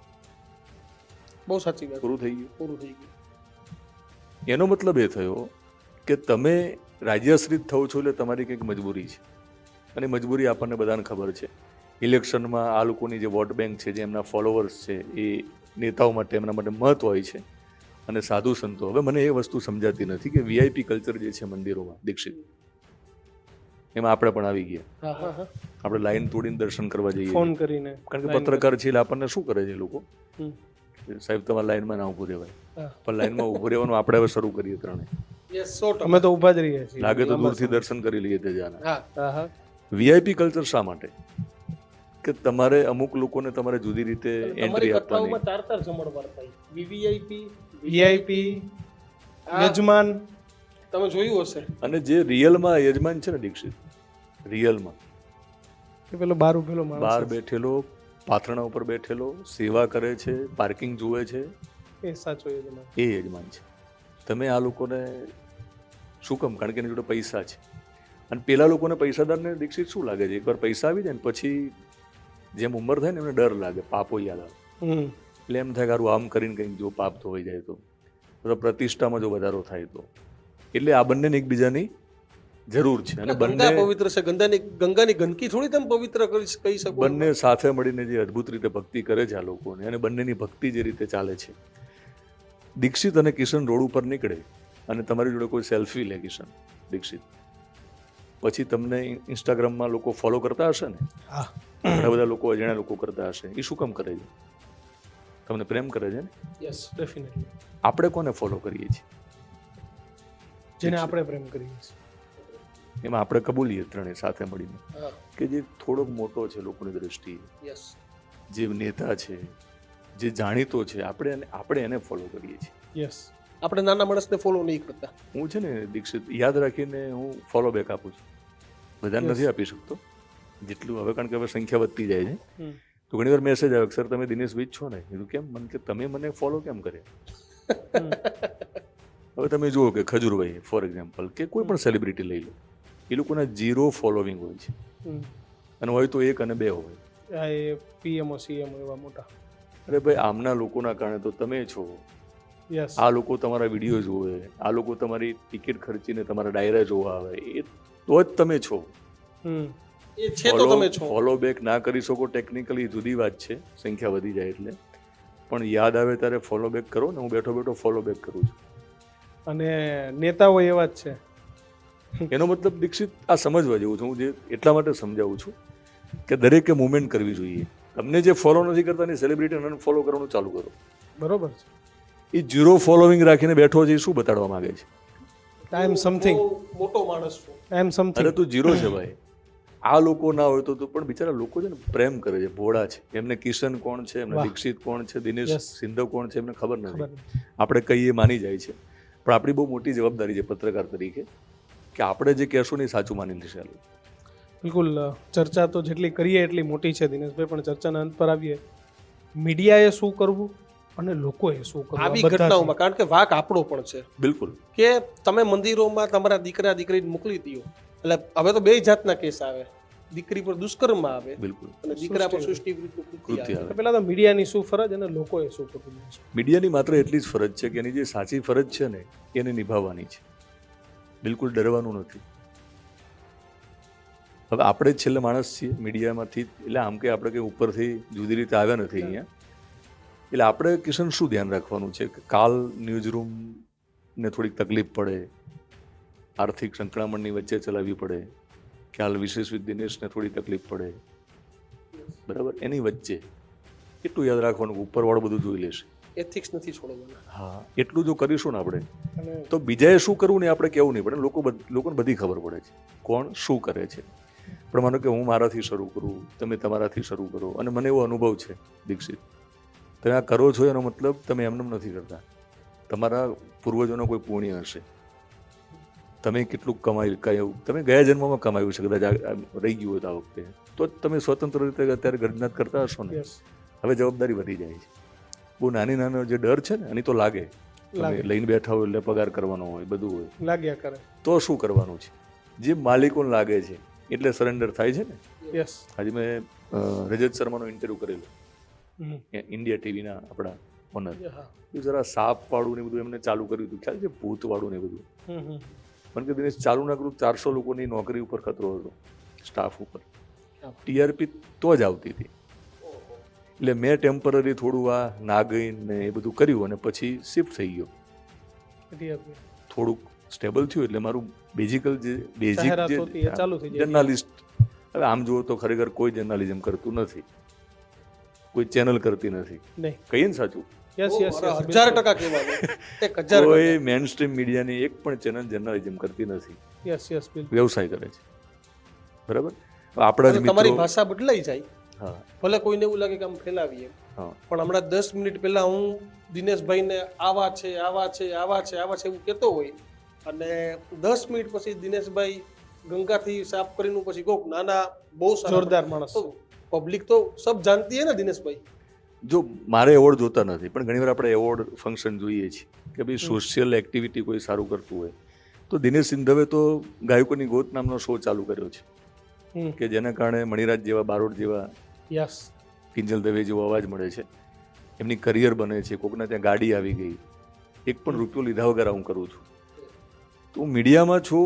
બહુ સાચી વાત. પૂરું થઈ ગયું. પૂરું થઈ ગયું. એનો મતલબ એ થયો કે તમે રાજ્યાશ્રિત થવો છો એટલે તમારી કંઈક મજબૂરી છે, અને મજબૂરી આપણને બધાને ખબર છે. ઇલેક્શનમાં આ લોકોની જે વોટ બેંક છે, જે એમના ફોલોવર્સ છે, એ નેતાઓ માટે એમના માટે મહત્વ હોય છે. અને સાધુ સંતો, હવે મને એ વસ્તુ સમજાતી નથી કે વીઆઈપી કલ્ચર જે છે મંદિરોમાં, દીક્ષિત, એમાં આપણે પણ આવી ગયા. આપણે લાઈન તોડીને દર્શન કરવા જઈએ ફોન કરીને, કારણ કે પત્રકાર છે એટલે આપણને શું કરે છે લોકો, સાહેબ તમારે લાઈનમાં ના ઊભું રહેવાય, પણ લાઈનમાં ઊભું રહેવાનું આપણે હવે શરૂ કરીએ ત્રણે. અમે તો ઊભા જ રહીએ છીએ, લાગે તો દૂરથી દર્શન કરી લઈએ તે જાના. હા. વીઆઈપી કલ્ચર શા માટે? કે તમારે અમુક લોકોને તમારે જુદી રીતે એન્ટ્રી આપવાની. ચાર જમણવાર થાય. વીવીઆઈપી, વીઆઈપી, યજમાન, તમે જોયું હશે. અને જે રિયલમાં યજમાન છે ને દીક્ષિત, રિયલમાં એ પેલો બહાર ઉભેલો માણસ, બહાર બેઠેલો, પાથરણા ઉપર બેઠેલો, સેવા કરે છે, પાર્કિંગ જુએ છે, એ સાચો યજમાન, એ યજમાન છે. તમે આ લોકોને શું કામ? કારણ કે એની જોડે પૈસા છે. અને પેલા લોકોને પૈસાદારને દીક્ષિત શું લાગે છે, એકવાર પૈસા આવી જાય ને પછી જેમ ઉંમર થાય ને એમને ડર લાગે, પાપો યાદ આવે. એટલે એમ થાય કે હારું આમ કરીને કંઈક જો પાપ ધોવાઈ જાય તો, અથવા પ્રતિષ્ઠામાં જો વધારો થાય તો. એટલે આ બંનેને એકબીજાની જરૂર છે. અને બંને પવિત્ર છે. ગંગાની ગંદકી થોડી તમે પવિત્ર કહી શકો. બંને સાથે મળીને જે અદ્ભુત રીતે ભક્તિ કરે છે આ લોકોને, અને બંનેની ભક્તિ જે રીતે ચાલે છે. દીક્ષિત અને કિશન રોડ ઉપર નીકળે અને તમારી જોડે કોઈ સેલ્ફી લે, કિશન દીક્ષિત, પછી તમને ઇન્સ્ટાગ્રામમાં લોકો ફોલો કરતા હશે ને, ઘણા બધા લોકો અજાણ્યા લોકો કરતા હશે. એ શું કામ કરે છે? તમને પ્રેમ કરે છે ને. Yes, definitely. આપણે કોને ફોલો કરીએ છીએ? જેને આપણે પ્રેમ કરીએ છીએ. એમાં આપણે કબૂલીએ ત્રણે સાથે મળીને કે જે થોડોક મોટો છે લોકોની દ્રષ્ટિએ, જે નેતા છે, જે જાણીતો છે, આપણે એને ફોલો કરીએ છીએ. યસ. આપણે નાના માણસને ફોલો નહીં કરતા. હું છે ને દીક્ષિત, યાદ રાખીને હું ફોલો બેક આપું છું. બધાને નથી આપી શકતો જેટલું હવે, કારણ કે હવે સંખ્યા વધતી જાય છે. તો ઘણી વાર મેસેજ આવે, સર તમે દિનેશભાઈ છો ને? કીધું કેમ? મને કે તમે મને ફોલો કેમ કર્યા? હવે તમે જુઓ કે ખજૂરભાઈ ફોર એક્ઝામ્પલ, કે કોઈ પણ સેલિબ્રિટી લઈ લો, એ લોકોના 0 ફોલોવિંગ હોય છે, અને હોય તો 1 અને 2 હોય. પીએમઓ સીએમઓ એવા મોટા. અરે ભાઈ, આમના લોકોના કારણે તો તમે છો. આ લોકો તમારા વિડીયો જોવે, આ લોકો તમારી ટિકિટ ખર્ચીને તમારા ડાયરા જોવા આવે, એ તો જ તમે છો. ફોલો બેક ના કરી શકો ટેકનિકલી જુદી વાત છે, સંખ્યા વધી જાય એટલે, પણ યાદ આવે ત્યારે ફોલો બેક કરો ને. હું બેઠો બેઠો ફોલો બેક કરું છું. અને નેતાઓ એવા જ છે. એનો મતલબ દીક્ષિત આ સમજવા જેવું છે. હું જે એટલા માટે સમજાવું છું કે દરેકે મુવમેન્ટ કરવી જોઈએ. તમને જે ફોલો નથી કરતા ની સેલિબ્રિટીને અનફોલો કરવાનું ચાલુ કરો. બરોબર છે. એ 0 ફોલોવિંગ રાખીને બેઠો છે, એ શું બતાડવા માંગે છે? આઈ એમ સમથિંગ, મોટો માણસ છું, આઈ એમ સમથિંગ. અરે તું 0 છે ભાઈ. આ લોકો ના હોય તો પણ બિચારા લોકો છે ને પ્રેમ કરે છે, ભોળા છે. એમને કિશન કોણ છે, એમને દીક્ષિત કોણ છે, દિનેશ સિંધવ કોણ છે, એમને ખબર નથી. આપણે કહીએ માની જાય છે, પણ આપણી બહુ મોટી જવાબદારી છે પત્રકાર તરીકે કે આપણે જે કહેશું ને સાચું માની લેશે. બિલકુલ. ચર્ચા તો જેટલી કરીએ એટલી મોટી છે દિનેશભાઈ, પણ ચર્ચાના અંત પર આવીએ. મીડિયાએ શું કરવું અને લોકોએ શું કરવું આવી ઘટનાઓમાં, કારણ કે વાક આપણો પણ છે. બિલકુલ. કે તમે મંદિરોમાં તમારા દીકરા દીકરીને મોકલી દો, એટલે હવે તો 2 જાતના કેસ આવે. દીકરી પર દુષ્કર્મ આવે, બિલકુલ, અને દીકરા પર સૃષ્ટિ કૃત્ય આવે. પહેલા તો મીડિયાની શું ફરજ અને લોકોએ શું કરવું? મીડિયાની માત્ર એટલી જ ફરજ છે કે એની જે સાચી ફરજ છે ને એને નિભાવવાની છે. બિલકુલ ડરવાનું નથી. હવે આપણે જ છેલ્લે માણસ છીએ મીડિયામાંથી, એટલે આમ કે આપણે કંઈ ઉપરથી જુદી રીતે આવ્યા નથી અહીંયા. એટલે આપણે કિશન શું ધ્યાન રાખવાનું છે કે કાલ ન્યૂઝ રૂમ ને થોડીક તકલીફ પડે, આર્થિક સંકળામણની વચ્ચે ચલાવવી પડે, ખ્યાલ વિશેષ દિનેશને થોડી તકલીફ પડે, બરાબર, એની વચ્ચે એટલું યાદ રાખવાનું કે ઉપરવાળો બધું જોઈ લેશે. એથિક્સ નથી છોડવાના. હા, એટલું જો કરીશું ને આપણે અને તો બીજાએ શું કરવું ને આપણે કહેવું નહીં પડે. લોકોને બધી ખબર પડે છે કોણ શું કરે છે. પણ માનો કે હું મારાથી શરૂ કરું, તમે તમારાથી શરૂ કરો, અને મને એવો અનુભવ છે દીક્ષિત, તમે આ કરો છો એનો મતલબ તમે એમને નથી કરતા. તમારા પૂર્વજોનો કોઈ પુણ્ય હશે, તમે કેટલું કમાયું, તમે ગયા જન્મમાં કમાયું છે, કદાચ રહી ગયું હોય તો આ વખતે, તો જ તમે સ્વતંત્ર રીતે અત્યારે ગર્જનાત કરતા હશો ને. યસ, હવે જવાબદારી વધી જાય છે. બહુ નાનો જે ડર છે ને એની તો લાગે, તમે લઈને બેઠા હોય એટલે પગાર કરવાનો હોય, બધું હોય, લાગ્યા કરે. તો શું કરવાનું છે? જે માલિકોને લાગે છે એટલે સરેન્ડર થાય છે ને. યસ. આજે મેં રજત શર્માનો ઇન્ટરવ્યૂ કરેલો, ઇન્ડિયા ટીવીના આપણા ઓનર. જરા સાપ વાળું ને બધું એમને ચાલુ કર્યું હતું, ખ્યાલ છે, ભૂત વાળું ને બધું. મને કે દિનેશ ચાલુ ના કરું, 400 લોકોની નોકરી ઉપર ખતરો હતો, સ્ટાફ ઉપર, TRP તો જ આવતી હતી. એટલે મેં ટેમ્પરરી થોડું આ નાગઈન ને એ બધું કર્યું અને પછી શિફ્ટ થઈ ગયો. થોડુંક સ્ટેબલ થયું એટલે મારું બેઝિક જે જર્નાલિસ્ટ, હવે આમ જુઓ તો ખરેખર કોઈ જર્નાલિઝમ કરતું નથી, કોઈ ચેનલ કરતી નથી, કહીએ ને સાચું? યસ યસ, 1000% કહેવાનું, 1000%. કોઈ મેઇન સ્ટ્રીમ મીડિયાની એક પણ ચેનલ જર્નાલિઝમ કરતી નથી. યસ યસ, વ્યવસાય કરે છે, બરાબર. આપણા જ તમારી મિત્રો, ભાષા બદલાઈ જાય. હા, ભલે કોઈને એવું લાગે કે આમ ફેલાવીએ, હા, પણ હમણાં 10 મિનિટ પહેલા હું દિનેશભાઈને આવા છે આવા છે આવા છે આવા છે એવું કહેતો હોય, અને 10 મિનિટ પછી દિનેશભાઈ ગંગાથી સાફ કરીને પછી કોક નાના બહુ જોરદાર માણસ, પબ્લિક તો સબ જાણતી હે ને દિનેશભાઈ. જો મારે એવોર્ડ જોતા નથી, પણ ઘણીવાર આપણે એવોર્ડ ફંક્શન જોઈએ છીએ કે ભાઈ સોશિયલ એક્ટિવિટી કોઈ સારું કરતું હોય તો દિનેશ સિંધવે તો ગાયકોની ગોત નામનો શો ચાલુ કર્યો છે કે જેના કારણે મણિરાજ જેવા, બારોટ જેવા, યસ, કિંજલ દવે જેવો અવાજ મળે છે, એમની કરિયર બને છે, કોકના ત્યાં ગાડી આવી ગઈ, એક પણ રૂપિયો લીધા વગર હું કરું છું. તો હું મીડિયામાં છું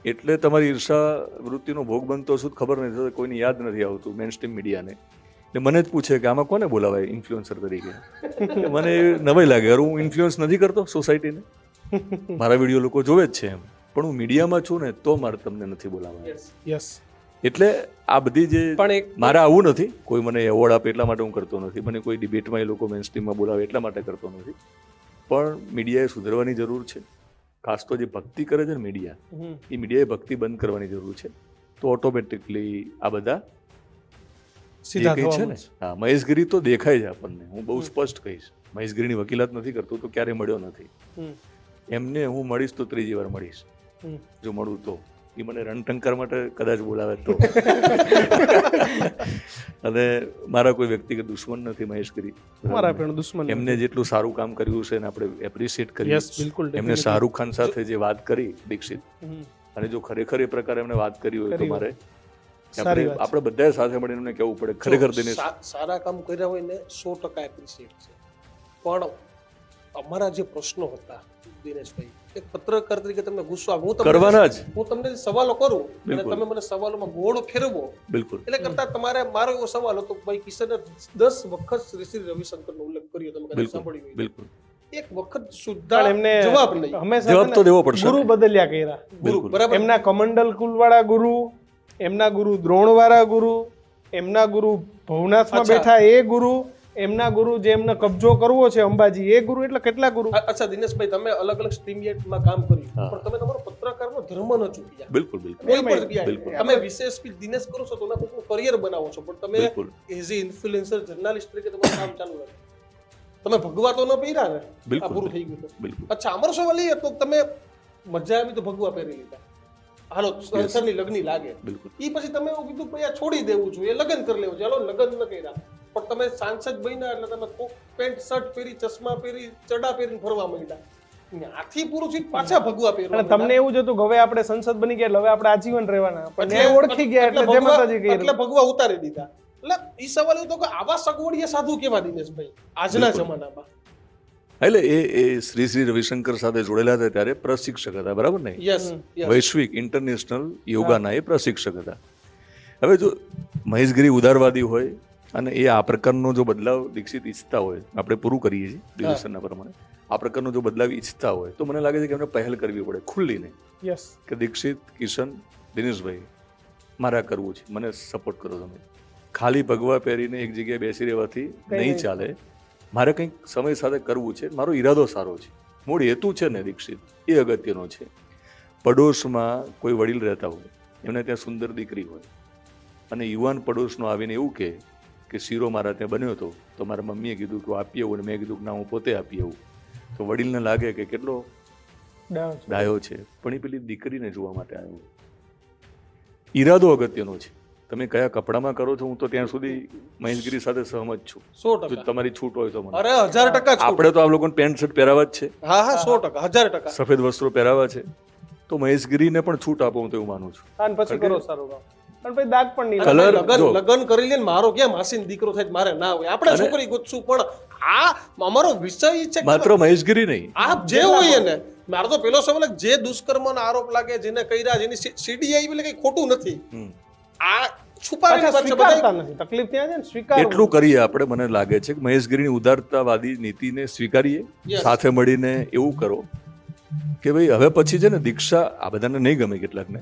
એટલે તમારી ઈર્ષા વૃત્તિનો ભોગ બનતો છું ખબર નથી, કોઈને યાદ નથી આવતું મેઇન સ્ટ્રીમ મીડિયાને. એટલે મને જ પૂછે કે આમાં કોને બોલાવાય ઇન્ફ્લુએન્સર તરીકે. મને નવાઈ લાગે, યાર હું ઇન્ફ્લુઅન્સ નથી કરતો સોસાયટીને, મારા વિડીયો લોકો જોવે જ છે એમ, પણ હું મીડિયામાં છું ને તો મારે તમને નથી બોલાવાય. યસ. એટલે આ બધી જે પણ એક મારે આવું નથી, કોઈ મને એવોર્ડ આપે એટલા માટે હું કરતો નથી, મને કોઈ ડિબેટમાં એ લોકો મેઇન સ્ટ્રીમમાં બોલાવે એટલા માટે કરતો નથી, પણ મીડિયાએ સુધરવાની જરૂર છે. ખાસ તો જે ભક્તિ કરે છે ને મીડિયા, એ મીડિયાએ ભક્તિ બંધ કરવાની જરૂર છે. તો ઓટોમેટિકલી આ બધા સીધા જે કંઈ છે ને, હા, મહેશગીરી તો દેખાય છે આપણને. હું બહુ સ્પષ્ટ કહીશ, મહેશગીરીની વકીલાત નથી કરતો તો ક્યારે મળ્યો નથી. એમને હું મળીશ તો ત્રીજી વાર મળીશ, જો મળું તો. એ મને રણટંકાર માટે કદાચ બોલાવે તો. અને મારા કોઈ વ્યક્તિગત દુશ્મન નથી મહેશગીરી, મારા પણ દુશ્મન. એમને જેટલું સારું કામ કર્યું છે ને આપણે એપ્રિશિએટ કરીએ. યસ, બિલકુલ. એમને શાહરૂખ ખાન સાથે જે વાત કરી દીક્ષિત, અને જો ખરેખર એ પ્રકારે એમને વાત કરી હોય તો મારે આપણે બધાએ સાથે મળીને એમને કહેવું પડે ખરેખર દિનેશ સારા કામ કર્યા હોય ને 100% એપ્રિશિએટ છે. પણ અમારા જે પ્રશ્નો હતા દિનેશભાઈ, એક પત્રકાર તરીકે તમને ગુસ્સો આવે, કરવાના જ, હું તમને સવાલો કરું અને તમે મને સવાલોમાં ગોળ ફેરવો, બિલકુલ. એટલે કરતા તમારે મારો એવો સવાલ હતો ભાઈ કિશને 10 વખત શ્રી રવિશંકરનો ઉલ્લેખ કર્યો, તમે કદાચ સાંભળ્યું હોય. બિલકુલ. એક વખત સુદ્ધા એમને જવાબ નહીં. હંમેશા જવાબ તો દેવો પડશે. ગુરુ બદલ્યા કર્યા. ગુરુ, બરાબર. એમના કમંડલ કુલવાળા ગુરુ, એમના ગુરુ દ્રોણવાળા ગુરુ, એમના ગુરુ ભવનાથમાં બેઠા એ ગુરુ, એમના ગુરુ જે એમને કબજો કરવો છે અંબાજી એ ગુરુ, એટલે કેટલા ગુરુ. અચ્છા દિનેશભાઈ, તમે અલગ અલગ સ્ટ્રીમયાર્ડમાં કામ કર્યું, પણ તમે તમારો પત્રકારનો ધર્મ ન ચૂક્યા. બિલકુલ, બિલકુલ. કોઈ પણ જગ્યાએ તમે વિશેષ દિનેશ કરો છો તો ના કોઈનું કરિયર બનાવો છો, પણ તમે એઝ એ ઇન્ફ્લુએન્સર જર્નાલિસ્ટ તરીકે તમારું કામ ચાલુ રાખ્યું. તમે ભગવા તો ન પહેર્યા ને, આ પૂરું થઈ ગયું. બિલકુલ. અચ્છા, અમારો સવાલ એ હતો તમે મજા આવી તો ભગવા પહેરી લીધા, હાલો સંસારની લગ્ની લાગે, એ પછી તમે એવું કીધું ભાઈ આ છોડી દેવું જોઈએ, લગ્ન કરી લેવું જોઈએ, હાલો લગ્ન ન કર્યા, પણ તમે સાંસદ બન્યા એટલે તમે પેન્ટ શર્ટ પહેરી, ચશ્મા પહેરી, ચડા પહેરીને ફરવા માંડ્યા. આથી પૂરું થયું, પાછા ભગવા પહેરવા. અને તમને એવું જ હતું કે હવે આપણે સંસદ બની ગયા એટલે હવે આપણે આજીવન રહેવાના, પણ એ ઓળખી ગયા એટલે જય માતાજી કહી, એટલે ભગવા ઉતારી દીધા. એટલે ઈ સવાલ એવો હતો કે આવા સગવડિયા સાધુ કેવા દિનેશભાઈ આજના જમાનામાં? એટલે એ શ્રી રવિશંકર સાથે જોડેલા હતા ત્યારે પ્રશિક્ષક હતા, બરાબર ને? યસ. વૈશ્વિક ઇન્ટરનેશનલ યોગાના એ પ્રશિક્ષક હતા. હવે જો મહેશગીરી ઉદારવાદી હોય, અને એ આ પ્રકારનો જો બદલાવ દીક્ષિત ઈચ્છતા હોય, આપણે પૂરું કરીએ છીએ ડિવિઝનના પ્રમાણે, આ પ્રકારનો જો બદલાવ ઈચ્છતા હોય તો મને લાગે છે કે એમને પહેલ કરવી પડે ખુલ્લીને, યસ, કે દીક્ષિત, કિશન, દિનેશભાઈ મારે આ કરવું છે, મને સપોર્ટ કરો તમે. ખાલી ભગવા પહેરીને એક જગ્યાએ બેસી રહેવાથી નહીં ચાલે, મારે કંઈક સમય સાથે કરવું છે, મારો ઈરાદો સારો છે, મૂળ હેતુ છે ને દીક્ષિત, એ અગત્યનો છે. પડોશમાં કોઈ વડીલ રહેતા હોય, એમને ત્યાં સુંદર દીકરી હોય અને યુવાન પડોશનો આવીને એવું કહે કે શીરો મારા ત્યાં બન્યો હતો તો મારા મમ્મીએ કીધું કે આપી આવું, અને મેં કીધું કે ના હું પોતે આપી આવું, તો વડીલને લાગે કે કેટલો ડાયો છે, પણ એ પેલી દીકરીને જોવા માટે આવ્યો. ઈરાદો અગત્યનો છે. તમે કયા કપડામાં કરો છો, હું તો ત્યાં સુધી મહેશગીરી સાથે સહમત છું. 100%. જો તમારી છૂટ હોય તો મને. અરે 1000% છૂટ. આપણે તો આ લોકોને પેન્ટ શર્ટ પહેરાવા જ છે, હા હા 100%, 1000%. સફેદ વસ્ત્રો પહેરાવા છે, તો મહેશગીરીને પણ છૂટ આપો, હું તો એવું માનું છું. અને પછી કરો સારું કામ, પણ પછી દાગ પણ નહીં કલર લાગે. જો. લગન કરી લે ને મારો ક્યાં માસીનો દીકરો થાય મારે ના હોય, આપણે છોકરી ગોતશું, પણ આ અમારો વિષય છે કે માત્ર મહેશગીરી નહીં, આપ જે હોય એને. મારો તો પેલો સવાલ જ, જે દુષ્કર્મનો આરોપ લાગે, જેને કર્યા, જેની સીડી આવી, એટલે કઈ ખોટું નથી. આ છુપાવેલી પાછા વાત છે બધા. સ્વીકારતા નથી, તકલીફ ત્યાં છે ને, સ્વીકારવું. એટલું કરીએ આપણે. મને લાગે છે કે મહેશગીરીની ઉદારતાવાદી નીતિને સ્વીકારીએ, Yes. સાથે મળીને એવું કરો કે ભાઈ હવે પછી છે ને દીક્ષા, આ બધાને નહીં ગમે કેટલાકને,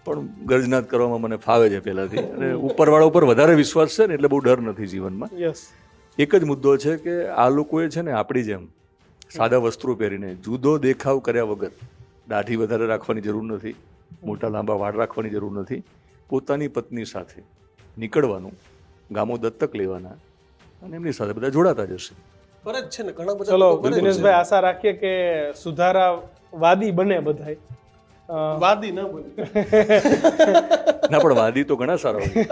પણ ગર્જનાત કરવામાં મને ફાવે છે પહેલાથી, અને ઉપરવાળા ઉપર વધારે વિશ્વાસ છે ને એટલે બહુ ડર નથી જીવનમાં. યસ, એક જ મુદ્દો છે કે આ લોકોએ છે ને આપણી જેમ સાદા વસ્ત્રો પહેરીને જુદો દેખાવ કર્યા વગર, દાઢી વધારે રાખવાની જરૂર નથી, મોટા લાંબા વાળ રાખવાની જરૂર નથી, પોતાની પત્ની સાથે નીકળવાનું, ગામો દત્તક લેવાના અને એમની સાથે બધા જોડાતા જશે. કરે જ છે ને, ઘણા બધા ચલો લોકો કરે જ છે. દિનેશભાઈ, આશા રાખીએ કે સુધારાવાદી બને બધાય. વાદી ના બોલી. ના, પણ વાદી તો ઘણા સારા હોય.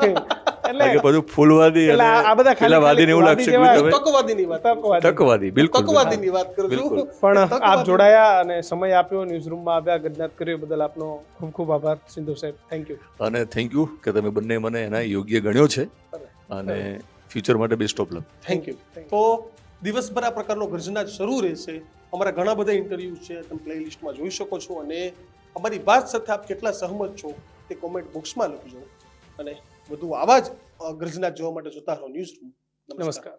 એટલે કારણ કે બધું ફૂલવાદી એટલે અને આ બધા ખાલી પેલા વાદીને એવું વાદી લાગશે કે જેવા તમે તકવાદીની વાત કરું છું. તકવાદી. તકવાદી. બિલકુલ તકવાદીની વાત કરું છું. બિલકુલ. પણ આપ તકવાદી. જોડાયા અને સમય આપ્યો, ન્યૂઝરૂમમાં આવ્યા, ગજનાત કર્યો, બદલ આપનો ખૂબ ખૂબ આભાર સિંધુ સાહેબ. Thank you. અને થેન્ક યુ કે તમે બંને મને એના યોગ્ય ગણ્યો છે, અને ફ્યુચર માટે best of luck. Thank you. તો દિવસભર આ પ્રકારનો ગર્જનાટ શરૂ રહેશે. અમારા ઘણા બધા ઇન્ટરવ્યૂ છે, તમે પ્લેલિસ્ટમાં જોઈ શકો છો, અને અમારી વાત સાથે આપ કેટલા સહમત છો તે કોમેન્ટ બોક્સમાં લખજો, અને વધુ આવા જ ગર્જનાટ જોવા માટે જોતા રહો ન્યૂઝરૂમ. નમસ્કાર.